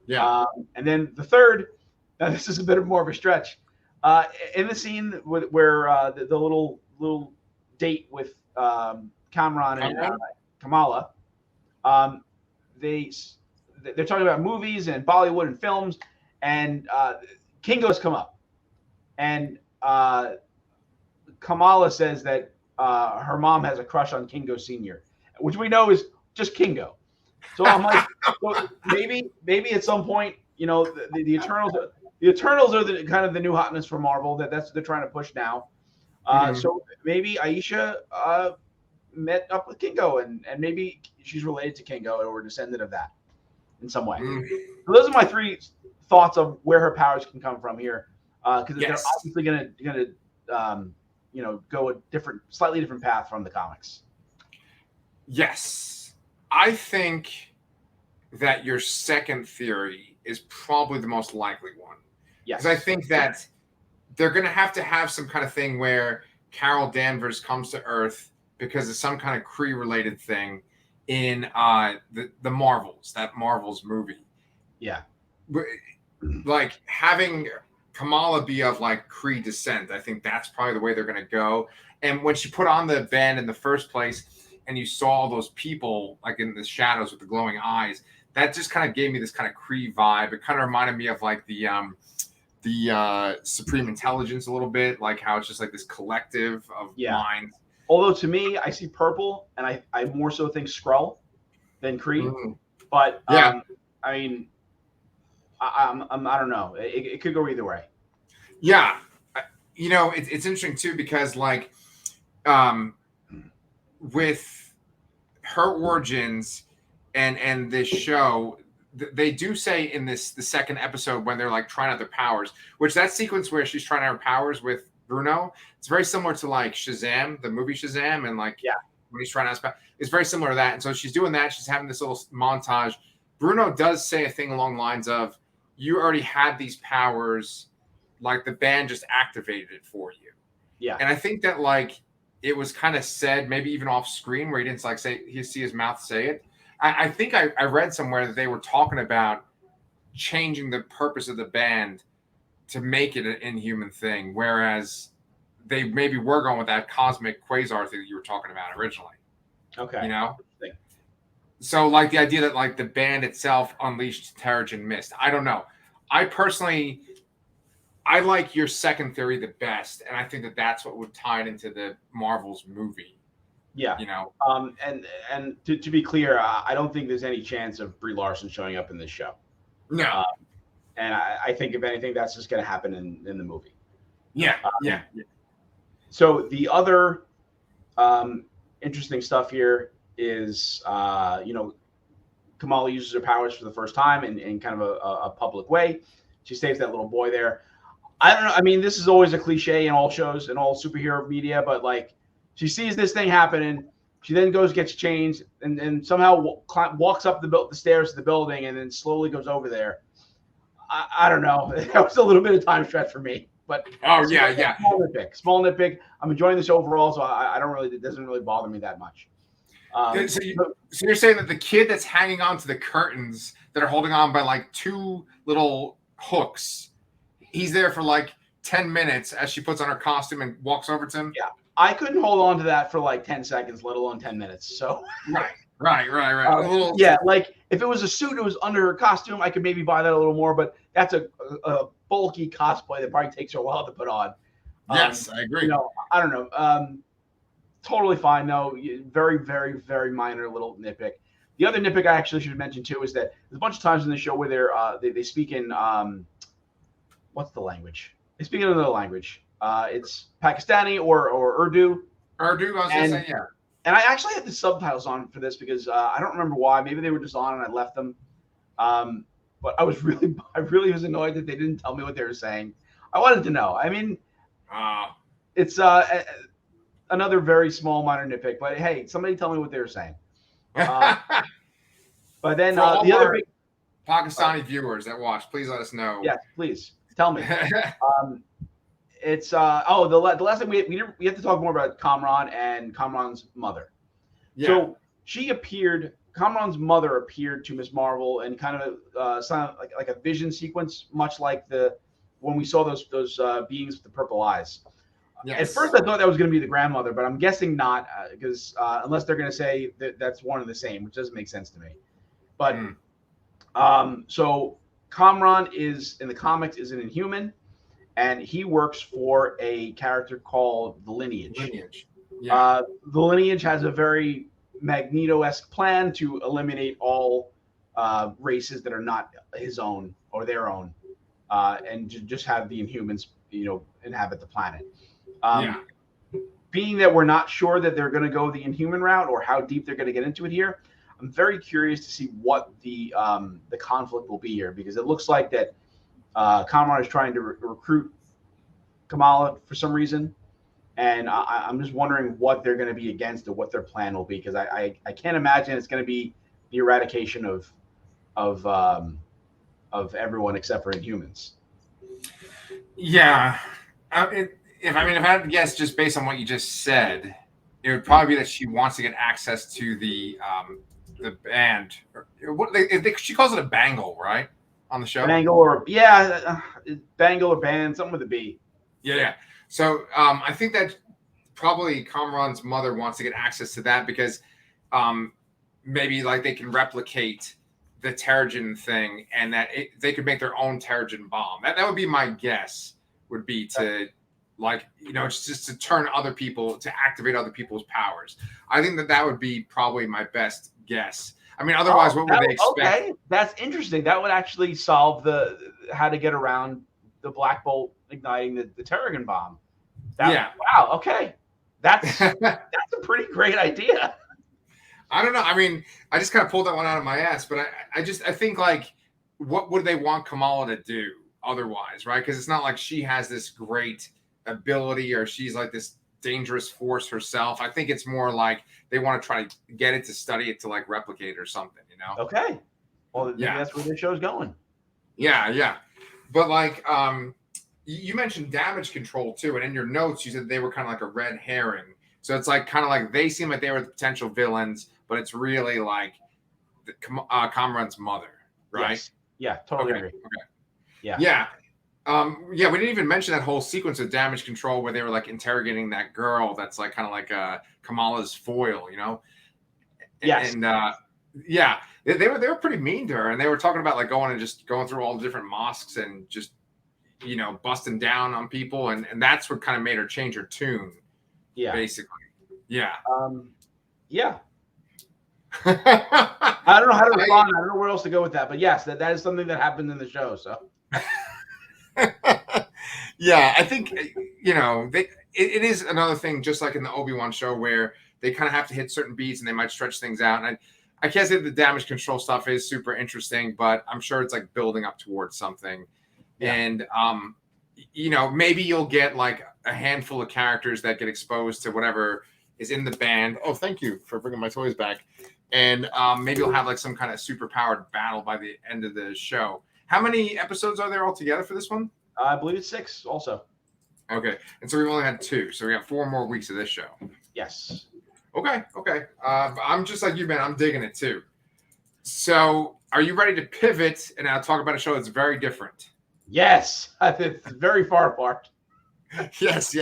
And then the third, now this is a bit more of a stretch. In the scene where the little date with Kamran and Kamala, they're talking about movies and Bollywood and films, and Kingo's come up, and Kamala says that her mom has a crush on Kingo Sr., which we know is just Kingo. So I'm like, so maybe at some point, the Eternals. The Eternals are the kind of the new hotness for Marvel. That's they're trying to push now. So maybe Aisha met up with Kingo, and maybe she's related to Kingo or a descendant of that in some way. So those are my 3 thoughts of where her powers can come from here, because they're obviously gonna go a slightly different path from the comics. Yes, I think that your second theory is probably the most likely one. Yes, because I think that they're going to have some kind of thing where Carol Danvers comes to Earth because of some kind of Kree related thing in the Marvels, that Marvels movie. Yeah. Like having Kamala be of like Kree descent, I think that's probably the way they're going to go. And when she put on the band in the first place and you saw all those people like in the shadows with the glowing eyes, that just kind of gave me this kind of Kree vibe. It kind of reminded me of like the Supreme Intelligence a little bit, like how it's just like this collective of minds. Although to me, I see purple, and I more so think Skrull than Kree. Mm-hmm. But I mean, I don't know. It could go either way. Yeah, you know, it's interesting too because like, with her origins and this show, they do say in the second episode when they're like trying out their powers, which that sequence where she's trying out her powers with Bruno, it's very similar to like Shazam, the movie Shazam, and like when he's trying out his powers, it's very similar to that. And so she's doing that. She's having this little montage. Bruno does say a thing along the lines of, "You already had these powers, like the band just activated it for you." Yeah, and I think that like it was kind of said maybe even off screen where he didn't like say you see his mouth say it. I think I read somewhere that they were talking about changing the purpose of the band to make it an inhuman thing, whereas they maybe were going with that cosmic quasar thing that you were talking about originally. Okay. You know? So like the idea that like the band itself unleashed Terrigen Mist. I don't know. I personally, I like your second theory the best, and I think that that's what would tie it into the Marvel's movie. Yeah, you know. And to be clear, I don't think there's any chance of Brie Larson showing up in this show. No. And I think if anything, that's just going to happen in the movie. Yeah. So the other interesting stuff here is, you know, Kamala uses her powers for the first time in kind of a public way. She saves that little boy there. I don't know. I mean, this is always a cliche in all shows and all superhero media, but like, she sees this thing happening. She then goes, gets changed, and somehow walks up the stairs to the building, and then slowly goes over there. I don't know. That was a little bit of time stretch for me, but small nitpick. I'm enjoying this overall, so I don't really. It doesn't really bother me that much. So you're saying that the kid that's hanging on to the curtains that are holding on by like two little hooks, he's there for like 10 minutes as she puts on her costume and walks over to him? Yeah. I couldn't hold on to that for like 10 seconds, let alone 10 minutes. So right. Yeah, like if it was a suit, it was under her costume, I could maybe buy that a little more, but that's a bulky cosplay that probably takes her a while to put on. Yes, I agree. You know, I don't know. Totally fine though. Very, very, very minor little nitpick. The other nitpick I actually should mention too is that there's a bunch of times in the show where they speak in what's the language? They speak in another language. It's Pakistani or Urdu. Urdu, I was going to say, yeah. And I actually had the subtitles on for this because I don't remember why. Maybe they were just on and I left them. But I really was annoyed that they didn't tell me what they were saying. I wanted to know. I mean, it's another very small minor nitpick. But hey, somebody tell me what they were saying. But then the other big Pakistani viewers that watch, please let us know. Yes, please tell me. It's the last thing we have to talk more about Kamran and Kamran's mother. Yeah. So Kamran's mother appeared to Ms. Marvel and kind of sound like a vision sequence, much like when we saw those beings with the purple eyes. Yes. At first, I thought that was going to be the grandmother, but I'm guessing not because unless they're going to say that that's one and the same, which doesn't make sense to me. But so Kamran is in the comics is an Inhuman. And he works for a character called the Lineage. Yeah. The Lineage has a very Magneto-esque plan to eliminate all races that are not his own or their own, and just have the Inhumans, you know, inhabit the planet. Being that we're not sure that they're going to go the Inhuman route or how deep they're going to get into it here, I'm very curious to see what the conflict will be here, because it looks like that. Kamran is trying to recruit Kamala for some reason, and I'm just wondering what they're going to be against or what their plan will be, because I can't imagine it's going to be the eradication of everyone except for Inhumans. Yeah, if I had to guess, just based on what you just said, it would probably be that she wants to get access to the band. She calls it a bangle, right? On the show, Bangle or bangle or band, something with a B. Yeah. So I think that probably Kamran's mother wants to get access to that because maybe like they can replicate the Terrigen thing, and that they could make their own Terrigen bomb. That would be my guess. Would be to just to turn other people, to activate other people's powers. I think that would be probably my best guess. I mean, otherwise, what would they expect? Okay, that's interesting. That would actually solve how to get around the Black Bolt igniting the Terrigen bomb. Wow. Okay. That's a pretty great idea. I don't know. I mean, I just kind of pulled that one out of my ass, but I think like, what would they want Kamala to do otherwise, right? Because it's not like she has this great ability or she's like this dangerous force herself. I think it's more like they want to try to get it to study it to like replicate or something, you know? Okay. Well, that's where the show's going. Yeah. But like, you mentioned damage control too, and in your notes you said they were kind of like a red herring. So it's like kind of like they seem like they were the potential villains, but it's really like Kamran's mother, right? Yes. Yeah, totally agree. Okay. Yeah. We didn't even mention that whole sequence of damage control where they were like interrogating that girl that's like kind of like Kamala's foil, you know? Yes. And they were pretty mean to her, and they were talking about like going through all the different mosques and just busting down on people, and that's what kind of made her change her tune. Yeah. Basically. Yeah. Yeah. I don't know how to respond. I don't know where else to go with that, but yes, that is something that happened in the show. So. Yeah, I think it is another thing, just like in the Obi-Wan show, where they kind of have to hit certain beats and they might stretch things out. And I can't say the damage control stuff is super interesting, but I'm sure it's like building up towards something. Yeah. And maybe you'll get like a handful of characters that get exposed to whatever is in the band. Oh, thank you for bringing my toys back. And maybe you'll have like some kind of super powered battle by the end of the show. How many episodes are there altogether for this one? I believe it's 6 also. Okay. And so we've only had 2. So we have 4 more weeks of this show. Yes. Okay. I'm just like you, man. I'm digging it too. So are you ready to pivot and now talk about a show that's very different? Yes. It's very far apart. Yes.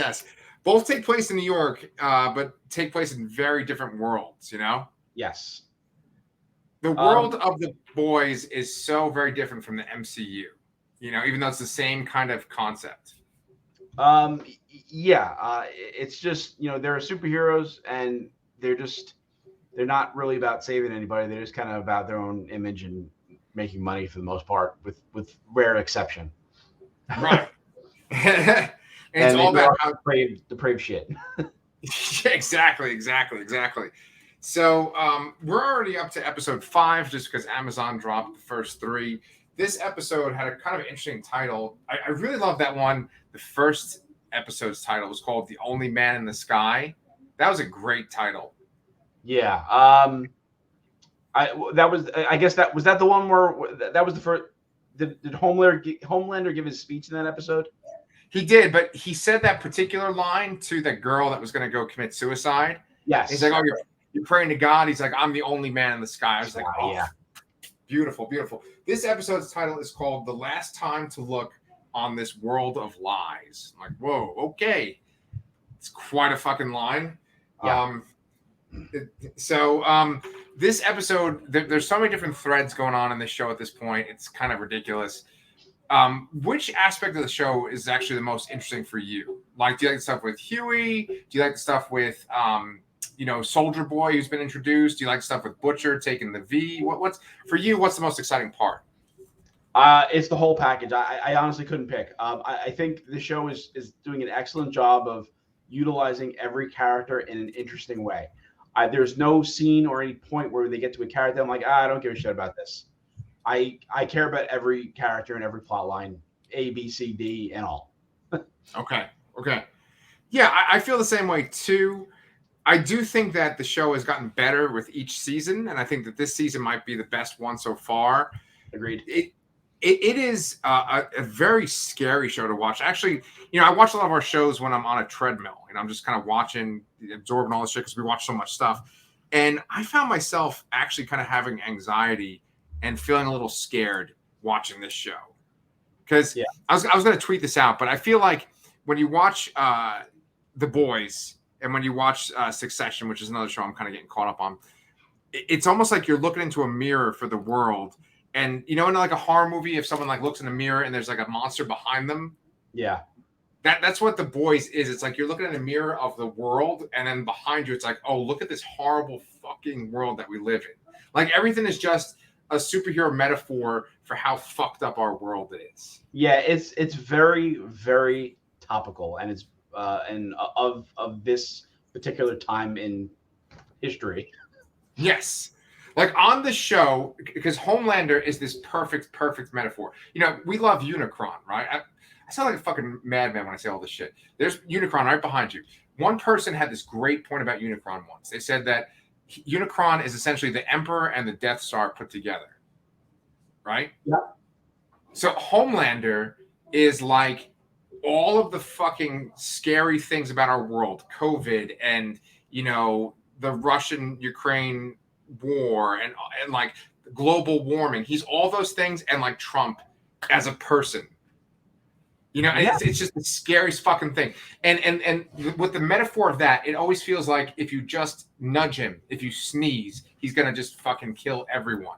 Both take place in New York, but take place in very different worlds, you know? Yes. The world of the boys is so very different from the MCU, even though it's the same kind of concept. It's just, they're superheroes and they're not really about saving anybody. They're just kind of about their own image and making money for the most part, with rare exception. Right. and it's all about depraved shit. Exactly. So we're already up to episode 5 just because Amazon dropped the first 3. This episode had a kind of interesting title. I really love that one. The first episode's title was called "The Only Man in the Sky." That was a great title. Yeah. I guess that was the one where that was the first. Did Homelander give his speech in that episode? He did, but he said that particular line to the girl that was going to go commit suicide. Yes. He's like, "Oh, you're praying to God." He's like, "I'm the only man in the sky." I was like, "Oh, yeah, beautiful." This episode's title is called "The Last Time to Look on This World of Lies." I'm like, whoa, okay, it's quite a fucking line. Yeah. This episode, there's so many different threads going on in this show at this point. It's kind of ridiculous. Which aspect of the show is actually the most interesting for you? Like, do you like the stuff with Huey? Do you like the stuff with, Soldier Boy who's been introduced? Do you like stuff with Butcher taking the V? What's for you? What's the most exciting part? It's the whole package. I honestly couldn't pick. I think the show is doing an excellent job of utilizing every character in an interesting way. There's no scene or any point where they get to a character I'm like, I don't give a shit about this. I care about every character and every plot line, A, B, C, D, and all. Okay. Yeah, I feel the same way too. I do think that the show has gotten better with each season, and I think that this season might be the best one so far. Agreed. it is a very scary show to watch. Actually, I watch a lot of our shows when I'm on a treadmill and I'm just kind of watching, absorbing all this shit because we watch so much stuff. And I found myself actually kind of having anxiety and feeling a little scared watching this show. Because I was going to tweet this out, but I feel like when you watch The Boys and when you watch Succession, which is another show I'm kind of getting caught up on, it's almost like you're looking into a mirror for the world. And in like a horror movie, if someone like looks in a mirror and there's like a monster behind them, that's what The Boys is. It's like you're looking in a mirror of the world, and then behind you, it's like, oh, look at this horrible fucking world that we live in. Like everything is just a superhero metaphor for how fucked up our world is. Yeah, it's very, very topical, and it's and of this particular time in history. Yes. Like on the show, because Homelander is this perfect metaphor. We love Unicron, right? I sound like a fucking madman when I say all this shit. There's Unicron right behind you. One person had this great point about Unicron once. They said that Unicron is essentially the Emperor and the Death Star put together, right? Yeah. So Homelander is like all of the fucking scary things about our world, COVID and, the Russian-Ukraine war and like global warming. He's all those things and like Trump as a person. It's just the scariest fucking thing. And with the metaphor of that, it always feels like if you just nudge him, if you sneeze, he's gonna just fucking kill everyone.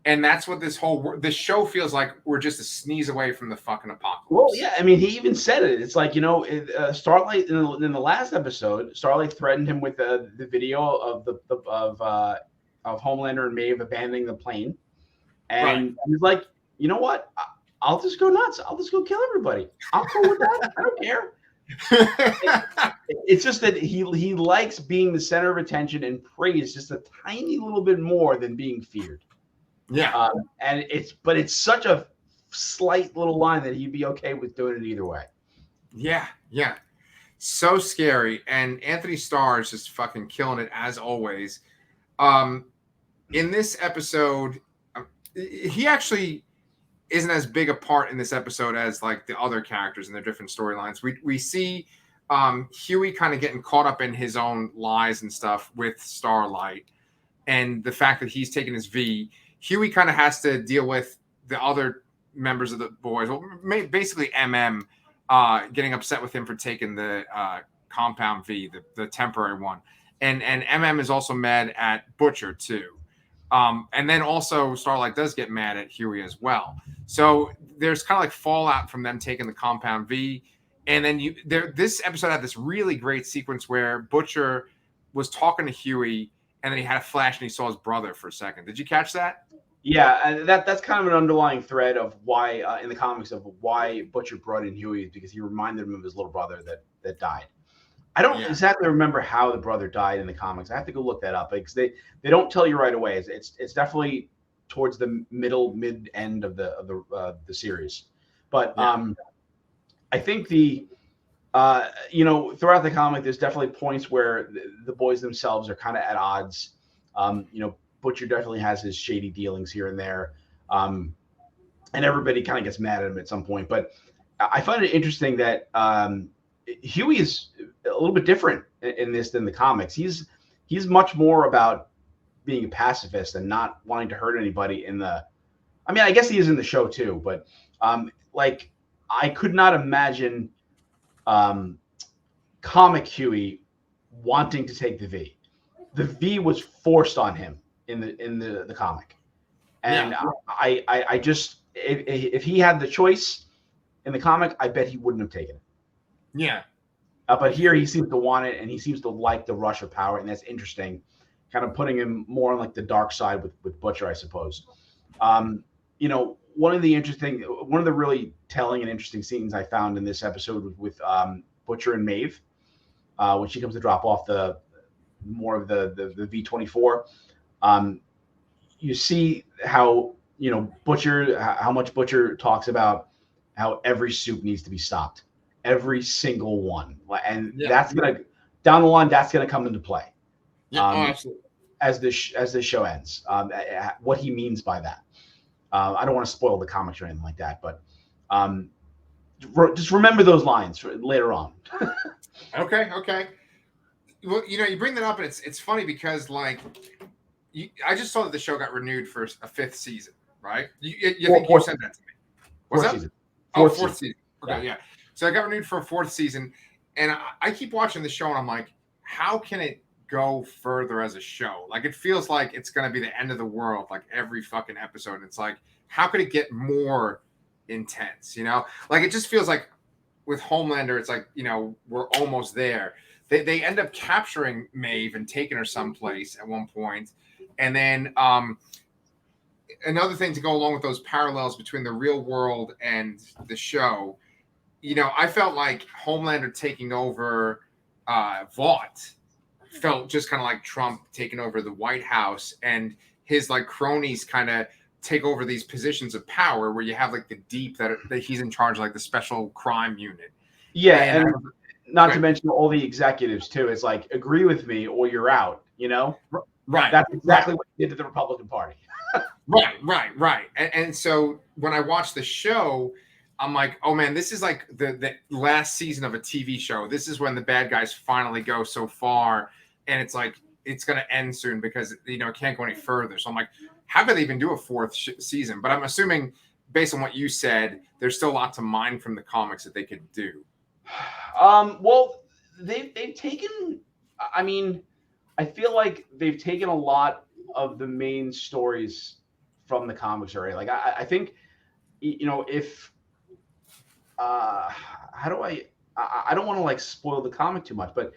And that's what this show feels like. We're just a sneeze away from the fucking apocalypse. Well, yeah, I mean, he even said it. It's like, Starlight in the last episode, Starlight threatened him with the video of of Homelander and Maeve abandoning the plane, and he's like, you know what? I'll just go nuts. I'll just go kill everybody. I'll go with that. I don't care. It's just that he likes being the center of attention and praise just a tiny little bit more than being feared. Yeah. And it's such a slight little line that he'd be okay with doing it either way. Yeah. Yeah. So scary. And Anthony Starr is just fucking killing it as always. In this episode, he actually isn't as big a part in this episode as like the other characters in their different storylines. We see Huey kind of getting caught up in his own lies and stuff with Starlight, and the fact that he's taking his V. Huey kind of has to deal with the other members of the boys. Well, basically MM getting upset with him for taking the compound V, the temporary one. And MM is also mad at Butcher too. And then also Starlight does get mad at Huey as well. So there's kind of like fallout from them taking the compound V. And then this episode had this really great sequence where Butcher was talking to Huey, and then he had a flash and he saw his brother for a second. Did you catch that? Yeah, that's kind of an underlying thread of why in the comics of why Butcher brought in Huey, because he reminded him of his little brother that died. I don't exactly remember how the brother died in the comics. I have to go look that up because they don't tell you right away. It's definitely towards the mid end of the series, but I think throughout the comic, there's definitely points where the boys themselves are kind of at odds. Butcher definitely has his shady dealings here and there, and everybody kind of gets mad at him at some point. But I find it interesting that Huey is a little bit different in this than the comics. He's much more about being a pacifist and not wanting to hurt anybody I guess he is in the show too, but I could not imagine comic Huey wanting to take the V. The V was forced on him in the comic. And I just if he had the choice in the comic, I bet he wouldn't have taken it. Yeah. But here he seems to want it, and he seems to like the rush of power, and that's interesting. Kind of putting him more on like the dark side with Butcher, I suppose. One of the really telling and interesting scenes I found in this episode with Butcher and Maeve, when she comes to drop off the V-24. You see how how much Butcher talks about how every soup needs to be stopped. Every single one, and that's gonna down the line. That's gonna come into play. Yeah, absolutely. As this show ends, what he means by that. I don't want to spoil the comics or anything like that, but just remember those lines for later on. Okay. Well, you bring that up, and it's funny because like I just saw that the show got renewed for a fifth season, right? You think you said that to me? What's fourth that? season. Fourth season. Okay, yeah. So I got renewed for a fourth season, and I keep watching the show, and I'm like, how can it go further as a show? Like, it feels like it's going to be the end of the world, like every fucking episode. And it's like, how could it get more intense? Like it just feels like with Homelander, it's like, we're almost there. They end up capturing Maeve and taking her someplace at one point. And then another thing to go along with those parallels between the real world and the show, I felt like Homelander taking over Vought felt just kind of like Trump taking over the White House, and his like cronies kind of take over these positions of power where you have like the deep that he's in charge of, like the special crime unit. Yeah, and not to mention all the executives too. It's like, agree with me or you're out, Right. That's exactly what he did to the Republican Party. Right. And so when I watched the show, I'm like, oh man, this is like the last season of a TV show. This is when the bad guys finally go so far, and it's like it's going to end soon because it can't go any further. So I'm like, how could they even do a fourth season? But I'm assuming, based on what you said, there's still a lot to mine from the comics that they could do. Well, they've taken. I mean, I feel like they've taken a lot of the main stories from the comics already. Like I think, if how do I don't want to like spoil the comic too much, but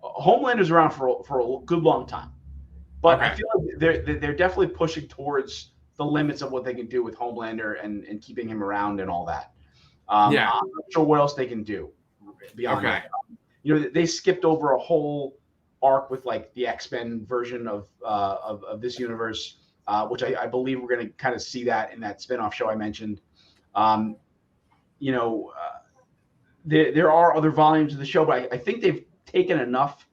Homelander's around for a good long time. But okay. I feel like they're definitely pushing towards the limits of what they can do with Homelander and keeping him around and all that. I'm not sure what else they can do beyond that. They skipped over a whole arc with like the X-Men version of this universe, which I believe we're going to kind of see that in that spinoff show I mentioned. There are other volumes of the show, but I think they've taken enough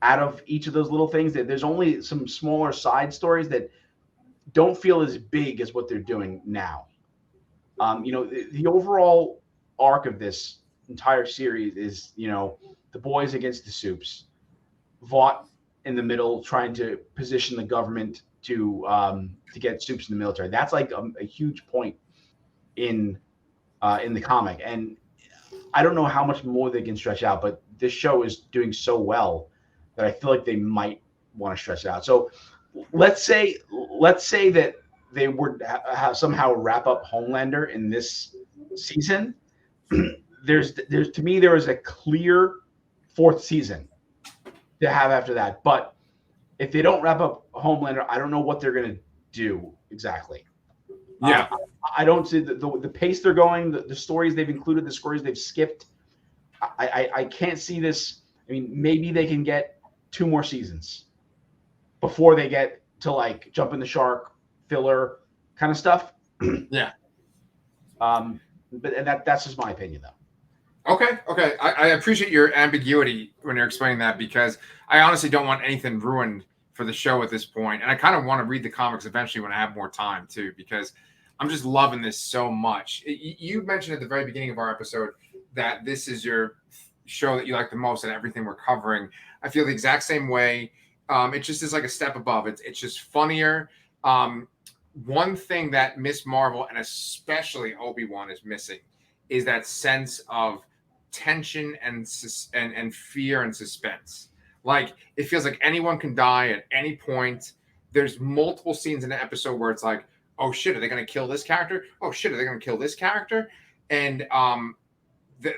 out of each of those little things that there's only some smaller side stories that don't feel as big as what they're doing now. The overall arc of this entire series is, the boys against the Supes, Vought in the middle, trying to position the government to get Supes in the military. That's like a huge point in the comic, and I don't know how much more they can stretch out, but this show is doing so well that I feel like they might want to stretch it out. So let's say that they would somehow wrap up Homelander in this season. There is a clear fourth season to have after that. But if they don't wrap up Homelander, I don't know what they're going to do exactly. Yeah. I don't see the pace they're going, the stories they've included, the stories they've skipped. I can't see this. I mean, maybe they can get 2 more seasons before they get to like Jump in the Shark, filler kind of stuff. Yeah. But that's just my opinion, though. Okay. I appreciate your ambiguity when you're explaining that, because I honestly don't want anything ruined for the show at this point. And I kind of want to read the comics eventually when I have more time too, because I'm just loving this so much. You mentioned at the very beginning of our episode that this is your show that you like the most and everything we're covering. I feel the exact same way. It just is like a step above. It's just funnier. One thing that Miss Marvel and especially Obi-Wan is missing is that sense of tension and fear and suspense. Like, it feels like anyone can die at any point. There's multiple scenes in an episode where it's like, oh shit, are they going to kill this character? Oh shit, are they going to kill this character? And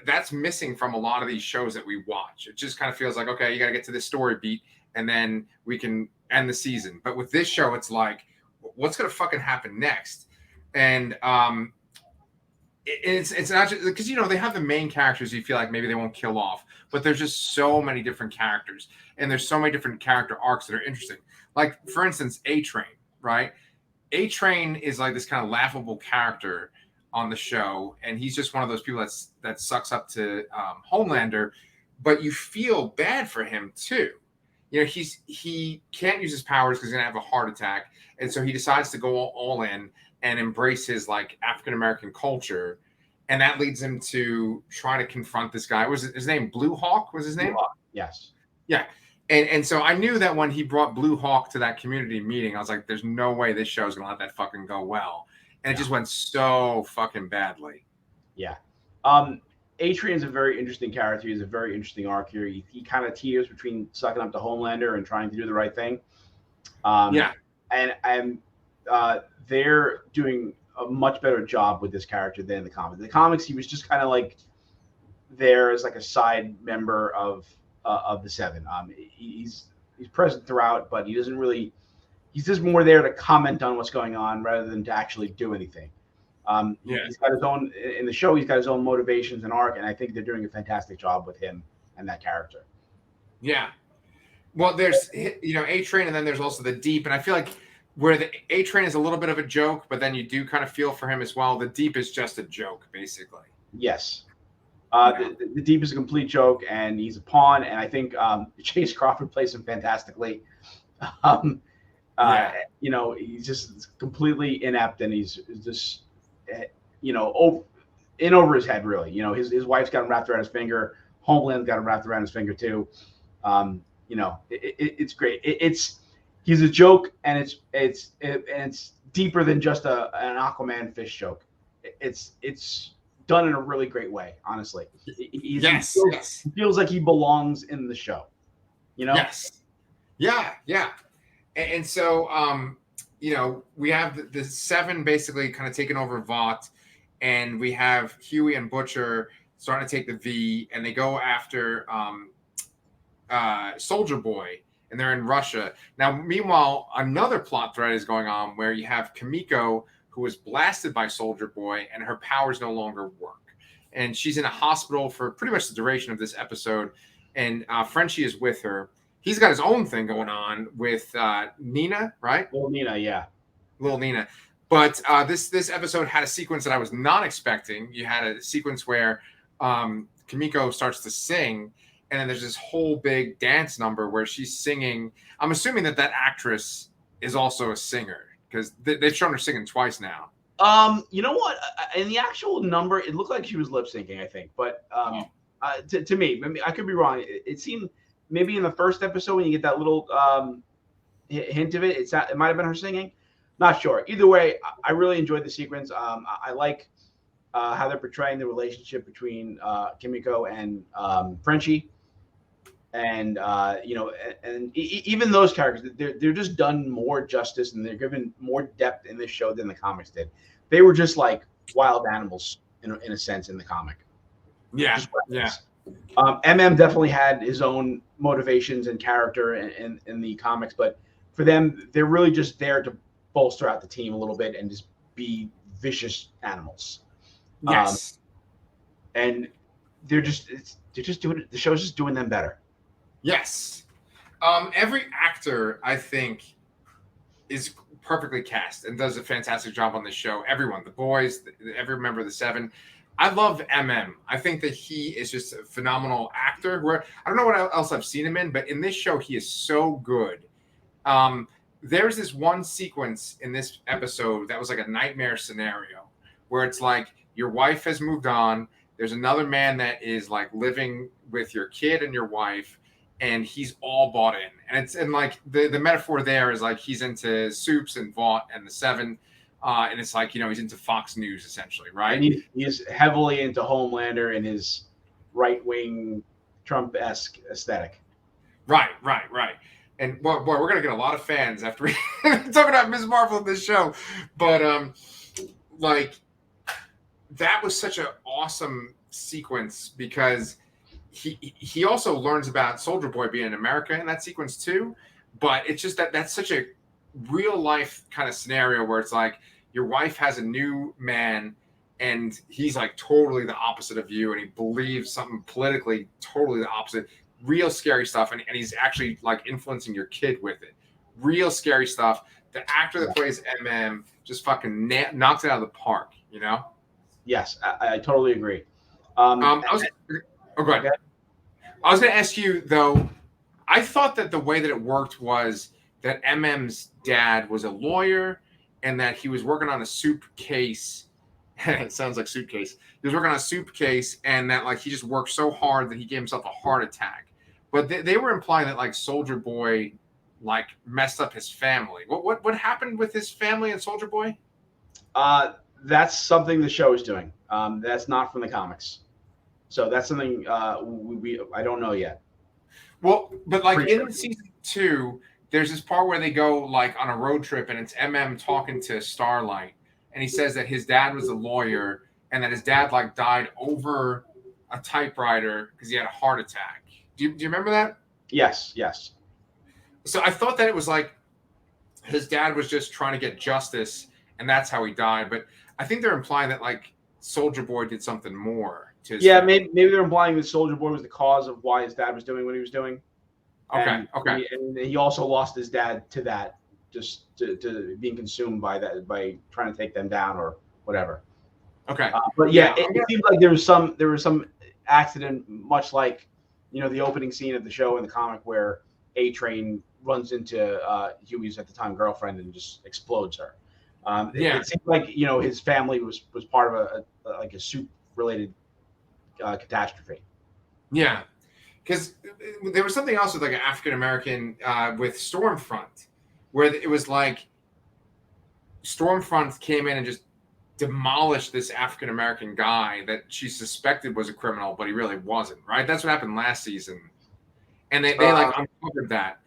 that's missing from a lot of these shows that we watch. It just kind of feels like, okay, you got to get to this story beat and then we can end the season. But with this show, it's like, what's going to fucking happen next? And it's not just because, they have the main characters you feel like maybe they won't kill off, but there's just so many different characters and there's so many different character arcs that are interesting. Like, for instance, A-Train, right? A-Train is like this kind of laughable character on the show, and he's just one of those people that sucks up to Homelander, but you feel bad for him too. He can't use his powers because he's gonna have a heart attack, and so he decides to go all in, and embrace his like African American culture, and that leads him to try to confront this guy. Was his name Blue Hawk? Was his name? Blue Hawk, yes. Yeah. And so I knew that when he brought Blue Hawk to that community meeting, I was like, there's no way this show is going to let that fucking go well. And it just went so fucking badly. Yeah. Atrian's a very interesting character. He's a very interesting arc here. He kind of teeters between sucking up to Homelander and trying to do the right thing. And they're doing a much better job with this character than in the comics. In the comics, he was just kind of like there as like a side member of the Seven. He's present throughout, but he doesn't really. He's just more there to comment on what's going on rather than to actually do anything. He's got his own in the show. He's got his own motivations and arc, and I think they're doing a fantastic job with him and that character. Yeah. Well, there's A-Train, and then there's also the Deep, and I feel like where the A-Train is a little bit of a joke, but then you do kind of feel for him as well. The Deep is just a joke, basically. Yes. The Deep is a complete joke, and he's a pawn. And I think Chase Crawford plays him fantastically. He's just completely inept, and he's just, over his head, really. His wife's got him wrapped around his finger. Homeland's got him wrapped around his finger too. It's great. He's a joke, and it's deeper than just an Aquaman fish joke. It's done in a really great way, honestly. He feels like he belongs in the show. Yes. Yeah. And so, we have the Seven basically kind of taking over Vought, and we have Huey and Butcher starting to take the V, and they go after Soldier Boy, and they're in Russia. Now, meanwhile, another plot thread is going on where you have Kimiko, who was blasted by Soldier Boy, and her powers no longer work. And she's in a hospital for pretty much the duration of this episode, and Frenchie is with her. He's got his own thing going on with Nina, right? Little Nina, yeah. Little Nina. But this episode had a sequence that I was not expecting. You had a sequence where Kimiko starts to sing, and then there's this whole big dance number where she's singing. I'm assuming that actress is also a singer, because they've shown her singing twice now. You know what? In the actual number, it looked like she was lip syncing, I think. But to me, I could be wrong. It seemed maybe in the first episode when you get that little hint of it, it might have been her singing. Not sure. Either way, I really enjoyed the sequence. I like how they're portraying the relationship between Kimiko and Frenchie. And even those characters, they're just done more justice, and they're given more depth in this show than the comics did. They were just like wild animals in a sense in the comic. Yeah. MM definitely had his own motivations and character in the comics, but for them, they're really just there to bolster out the team a little bit and just be vicious animals. Yes. And they're just doing it. The show's just doing them better. Yes. Every actor, I think, is perfectly cast and does a fantastic job on this show. Everyone, the boys, every member of the Seven. I love MM. I think that he is just a phenomenal actor. Where I don't know what else I've seen him in, but in this show, he is so good. There's this one sequence in this episode that was like a nightmare scenario where it's like your wife has moved on. There's another man that is like living with your kid and your wife, and he's all bought in. And like the metaphor there is like he's into Soups and Vought and the Seven. And it's like, he's into Fox News essentially, right? And he's heavily into Homelander and his right-wing Trump-esque aesthetic. Right. And boy, we're gonna get a lot of fans after we talk about Ms. Marvel in this show. But like that was such an awesome sequence because he also learns about Soldier Boy being in America in that sequence too. But it's just that's such a real life kind of scenario where it's like your wife has a new man and he's like totally the opposite of you, and he believes something politically totally the opposite. Real scary stuff, and he's actually like influencing your kid with it. Real scary stuff. The actor that plays MM just fucking knocks it out of the park, Yes, I totally agree. Go ahead. I was going to ask you though. I thought that the way that it worked was that MM's dad was a lawyer, and that he was working on a soup case. It sounds like suitcase. He was working on a soup case, and that like he just worked so hard that he gave himself a heart attack. But they were implying that like Soldier Boy like messed up his family. What happened with his family and Soldier Boy? That's something the show is doing. That's not from the comics, so that's something I don't know yet. Well, but like in season 2, there's this part where they go like on a road trip, and it's MM talking to Starlight, and he says that his dad was a lawyer, and that his dad like died over a typewriter because he had a heart attack. Do you remember that? Yes. So I thought that it was like his dad was just trying to get justice, and that's how he died. But I think they're implying that like Soldier Boy did something more to his family. Maybe they're implying that Soldier Boy was the cause of why his dad was doing what he was doing. Okay. And he also lost his dad to that, just to being consumed by that, by trying to take them down or whatever. Okay. But it seems like there was some accident, much like the opening scene of the show in the comic where A-Train runs into Huey's at the time girlfriend and just explodes her. It seemed like his family was part of a soup related catastrophe. Yeah, because there was something else with like an African American with Stormfront, where it was like Stormfront came in and just demolished this African American guy that she suspected was a criminal, but he really wasn't. Right? That's what happened last season, and they like uncovered that.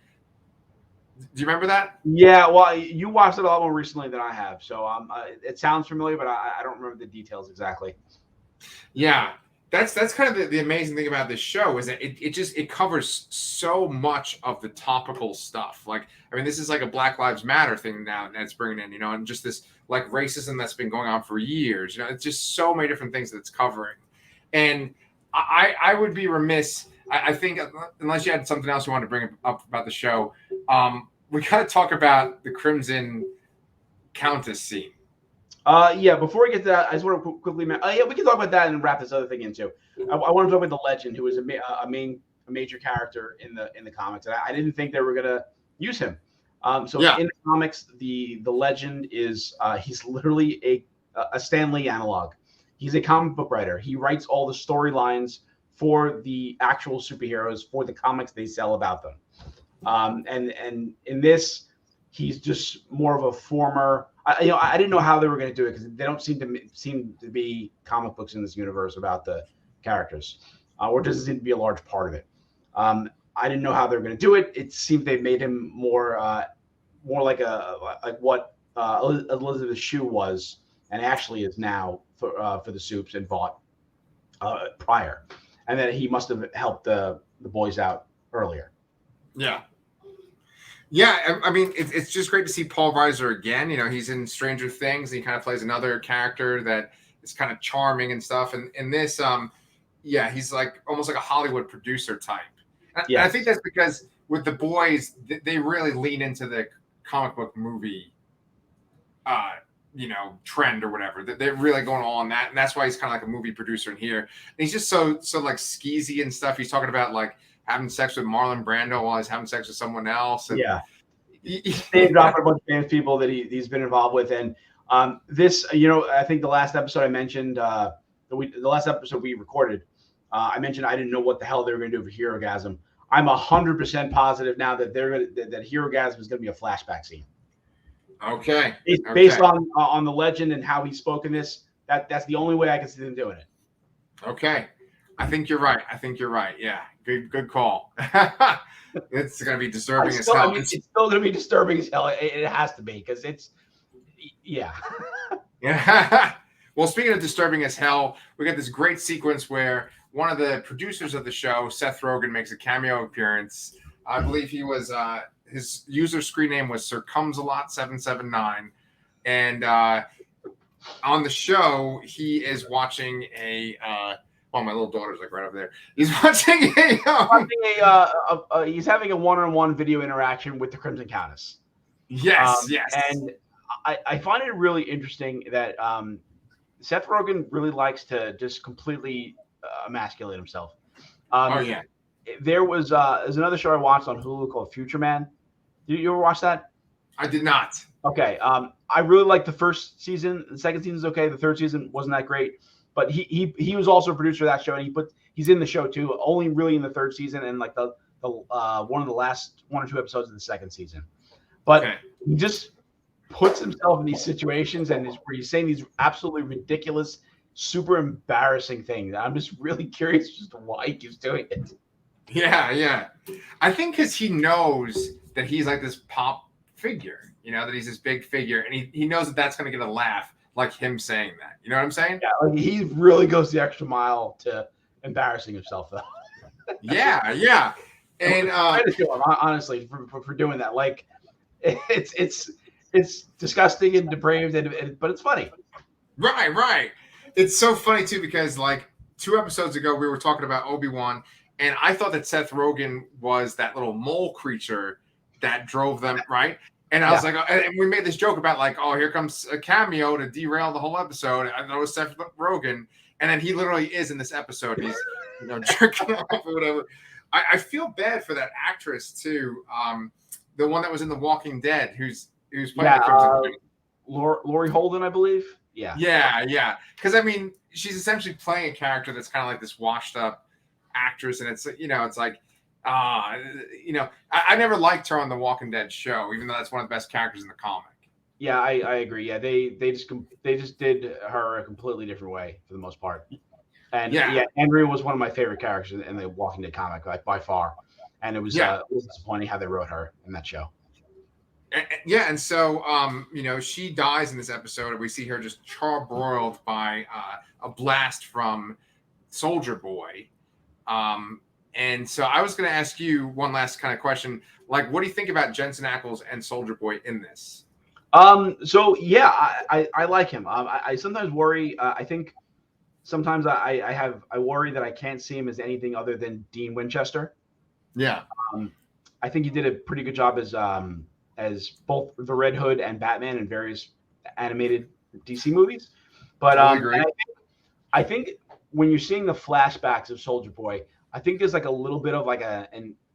Do you remember that? Yeah, well, you watched it a lot more recently than I have, so it sounds familiar, but I don't remember the details exactly. Yeah, that's kind of the amazing thing about this show is that it covers so much of the topical stuff. Like, I mean, this is like a Black Lives Matter thing now that's bringing in, and just this like racism that's been going on for years. It's just so many different things that it's covering, and I would be remiss. I think unless you had something else you wanted to bring up about the show, we got to talk about the Crimson Countess scene. Before we get to that, I just want to quickly. We can talk about that and wrap this other thing into. I want to talk about the Legend, who is a major character in the comics, and I didn't think they were gonna use him. In the comics, the Legend is he's literally a Stan Lee analog. He's a comic book writer. He writes all the storylines for the actual superheroes for the comics they sell about them. And in this, he's just more of a former. I didn't know how they were going to do it because they don't seem to be comic books in this universe about the characters, or doesn't seem to be a large part of it. I didn't know how they were going to do it. It seemed they made him more like what Elizabeth Shue was and actually is now for the Soups and Vought prior, and that he must have helped the boys out earlier. Yeah, I mean, it's just great to see Paul Reiser again. He's in Stranger Things. And he kind of plays another character that is kind of charming and stuff. And in this, he's like almost like a Hollywood producer type. And I think that's because with the boys, they really lean into the comic book movie, trend or whatever. They're really going all on that, and that's why he's kind of like a movie producer in here. And he's just so like skeezy and stuff. He's talking about like having sex with Marlon Brando while he's having sex with someone else. And they dropped a bunch of famous people that he's been involved with. And this, I think the last episode I mentioned, the last episode we recorded, I mentioned I didn't know what the hell they were going to do for Herogasm. I'm 100% positive now that that Herogasm is going to be a flashback scene. Okay. It's based on the Legend and how he spoke in this. That's the only way I can see them doing it. Okay. I think you're right. Yeah. Good call. It's going to be disturbing as hell. It's still going to be disturbing as hell. It has to be because it's, yeah. Yeah. Well, speaking of disturbing as hell, we got this great sequence where one of the producers of the show, Seth Rogen, makes a cameo appearance. I believe he was his user screen name was Circumsalot779, and on the show he is watching my little daughter's like right over there. He's watching he's having a one-on-one video interaction with the Crimson Countess. Yes. And I find it really interesting that Seth Rogen really likes to just completely emasculate himself. There's another show I watched on Hulu called Future Man. You ever watch that? I did not. Okay. I really liked the first season. The second season is okay. The third season wasn't that great, but he was also a producer of that show, and he's in the show too. Only really in the third season and like the one of the last 1 or 2 episodes of the second season. But he just puts himself in these situations and where he's saying these absolutely ridiculous, super embarrassing things. I'm just really curious as to why he keeps doing it. Yeah. I think because he knows that he's like this pop figure, that he's this big figure, and he knows that that's going to get a laugh, like him saying that. You know what I'm saying? Yeah, like he really goes the extra mile to embarrassing himself, though. Yeah. And honestly, for doing that, like it's disgusting and depraved, but it's funny. Right. It's so funny too because like 2 episodes ago we were talking about Obi-Wan, and I thought that Seth Rogen was that little mole creature that drove them, right? And I was like, and we made this joke about like, oh, here comes a cameo to derail the whole episode. I thought it was Seth Rogen, and then he literally is in this episode. He's jerking off or whatever. I feel bad for that actress too. The one that was in The Walking Dead, who's playing the Crimson Laurie Holden, I believe. Yeah. Because I mean, she's essentially playing a character that's kind of like this washed up actress, and it's like, I never liked her on The Walking Dead show, even though that's one of the best characters in the comic. Yeah, I agree. Yeah, they just did her a completely different way for the most part. And Andrea was one of my favorite characters in the Walking Dead comic, like by far. And it was disappointing how they wrote her in that show. And so she dies in this episode, and we see her just charbroiled by a blast from Soldier Boy. And so I was going to ask you one last kind of question, like, what do you think about Jensen Ackles and Soldier Boy in this? So yeah, I like him. I sometimes worry. I think sometimes I worry that I can't see him as anything other than Dean Winchester. Yeah. I think he did a pretty good job as both the Red Hood and Batman in various animated DC movies. But I think when you're seeing the flashbacks of Soldier Boy, I think there's like a little bit of like a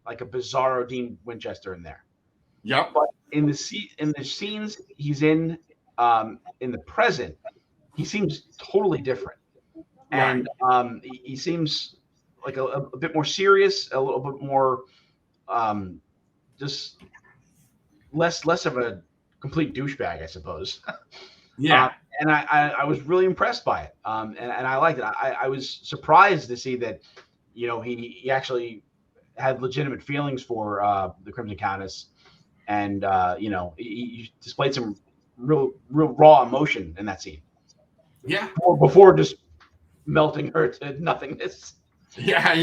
bizarro Dean Winchester in there. Yep. But in the scenes he's in the present, he seems totally different. And he seems like a bit more serious, a little bit more just less of a complete douchebag, I suppose. Yeah. And I was really impressed by it. And I liked it. I was surprised to see that, he actually had legitimate feelings for the Crimson Countess, and he displayed some real raw emotion in that scene. Yeah. Before just melting her to nothingness. Yeah.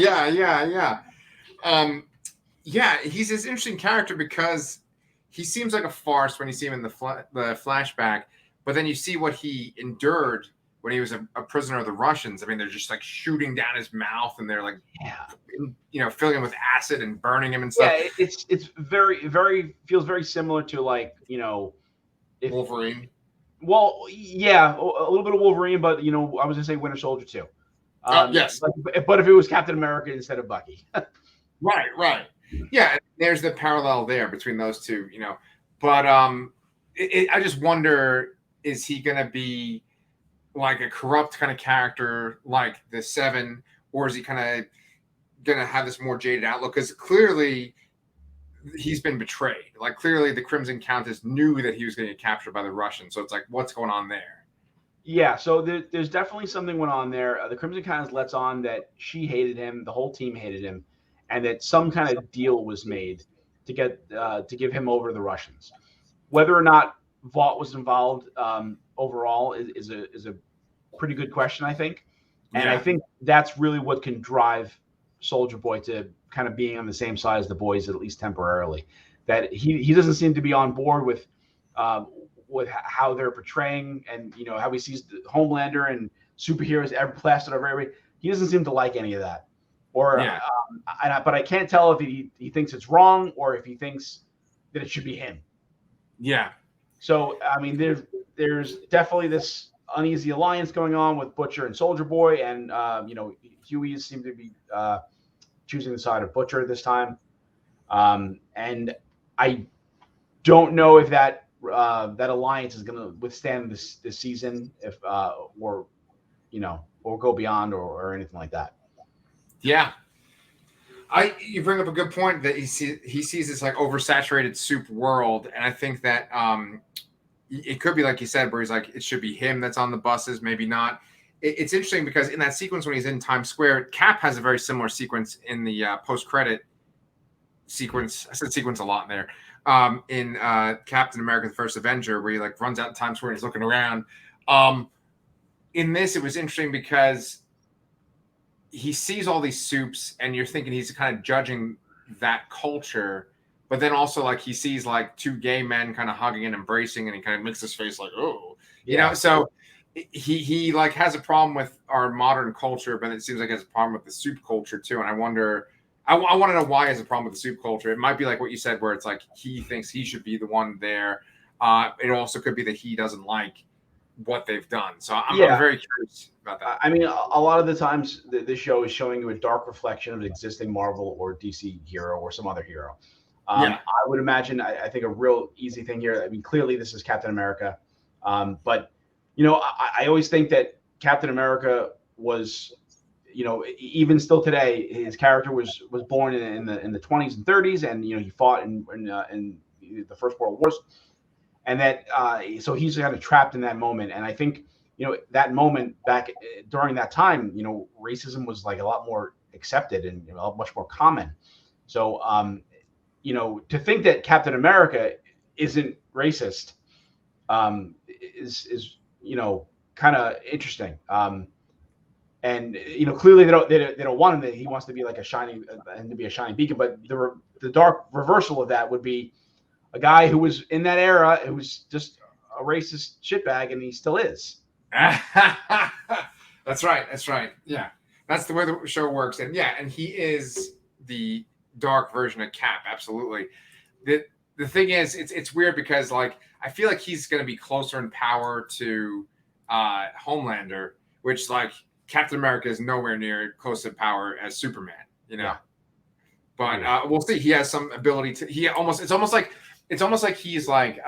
He's this interesting character because he seems like a farce when you see him in the flashback, but then you see what he endured when he was a prisoner of the Russians. I mean, they're just like shooting down his mouth, and they're like, filling him with acid and burning him and stuff. Yeah, it's very, very feels very similar to like, Wolverine. Well, yeah, a little bit of Wolverine, but I was gonna say Winter Soldier too. Yes, but if it was Captain America instead of Bucky. Right. Yeah, there's the parallel there between those two, But I just wonder, is he gonna be like a corrupt kind of character like the Seven, or is he kind of gonna have this more jaded outlook? Because clearly he's been betrayed. Like clearly the Crimson Countess knew that he was going to get captured by the Russians. So it's like, what's going on there? Yeah, so there's definitely something went on there. The Crimson Countess lets on that she hated him, the whole team hated him, and that some kind of deal was made to get to give him over to the Russians. Whether or not Vought was involved overall is a pretty good question, I think. And I think that's really what can drive Soldier Boy to kind of being on the same side as the boys, at least temporarily. That he doesn't seem to be on board with how they're portraying, and how he sees the Homelander and superheroes ever plastered over everybody. He doesn't seem to like any of that. But I can't tell if he thinks it's wrong or if he thinks that it should be him. Yeah. So I mean, there's definitely this uneasy alliance going on with Butcher and Soldier Boy, and Huey seemed to be choosing the side of Butcher this time. And I don't know if that that alliance is going to withstand this season, if or or go beyond or anything like that. Yeah. You bring up a good point that he sees this like oversaturated soup world, and I think that it could be like you said, where he's like, it should be him that's on the buses, maybe not. It's interesting because in that sequence when he's in Times Square, Cap has a very similar sequence in the post-credit sequence. I said sequence a lot in there. In Captain America: The First Avenger, where he like runs out in Times Square and he's looking around. In this, it was interesting because he sees all these soups, and you're thinking he's kind of judging that culture, but then also like he sees like two gay men kind of hugging and embracing, and he kind of makes his face like, oh, you know. So he like has a problem with our modern culture, but it seems like he has a problem with the soup culture too. And I wonder. I want to know why he has a problem with the soup culture. It might be like what you said, where it's like he thinks he should be the one there. It also could be that he doesn't like what they've done. So I'm very curious about that. I mean, a lot of the times this show is showing you a dark reflection of an existing Marvel or DC hero or some other hero. I would imagine, I think a real easy thing here. I mean, clearly this is Captain America. But, I always think that Captain America was, even still today, his character was born in the 20s and 30s, and he fought in the First World Wars, and that so he's kind of trapped in that moment. And I think that moment back during that time, racism was like a lot more accepted and much more common. So to think that Captain America isn't racist is kind of interesting. And clearly they don't want him. He wants to be like a shining beacon. But the dark reversal of that would be a guy who was in that era, who was just a racist shitbag, and he still is. That's right. Yeah, that's the way the show works. And and he is the dark version of Cap. Absolutely. The thing is, it's weird because like I feel like he's going to be closer in power to Homelander, which like Captain America is nowhere near close in power as Superman, But we'll see. He has some ability to. It's almost like he's like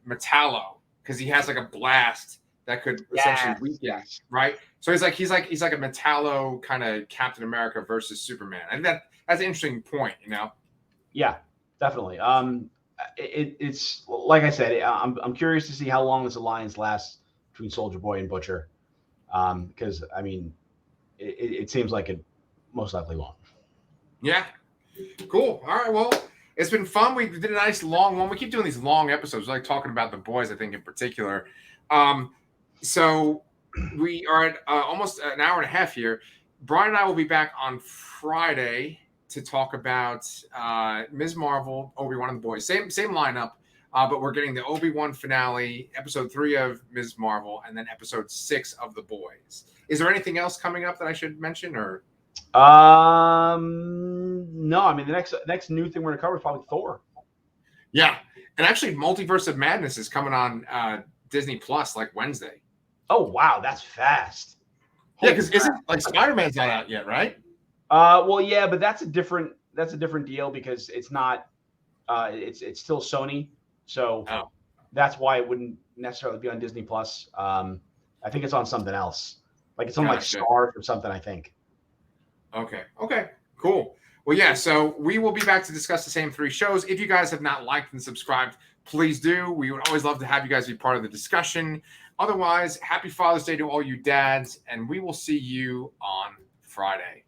Metallo, because he has like a blast that could essentially weaken, right? So he's like a Metallo kind of Captain America versus Superman. And that's an interesting point, Yeah, definitely. It's like I said, I'm curious to see how long this alliance lasts between Soldier Boy and Butcher. Because I mean, it seems like it most likely won't. Yeah. Cool. All right. Well, it's been fun. We did a nice long one. We keep doing these long episodes, like talking about the boys, I think in particular. So we are at almost an hour and a half here. Brian and I will be back on Friday to talk about Ms. Marvel, Obi-Wan and the boys. Same lineup. But we're getting the Obi-Wan finale, episode 3 of Ms. Marvel, and then episode 6 of The Boys. Is there anything else coming up that I should mention, or? No. I mean, the next new thing we're gonna cover is probably Thor. Yeah, and actually, Multiverse of Madness is coming on Disney Plus like Wednesday. Oh wow, that's fast. Yeah, because isn't like Spider-Man's not out yet, right? Well, yeah, but that's a different deal because it's not. It's still Sony. So that's why it wouldn't necessarily be on Disney Plus. I think it's on something else. Like it's on like Stars or something, I think. Okay, cool. Well, yeah, so we will be back to discuss the same 3 shows. If you guys have not liked and subscribed, please do. We would always love to have you guys be part of the discussion. Otherwise, happy Father's Day to all you dads, and we will see you on Friday.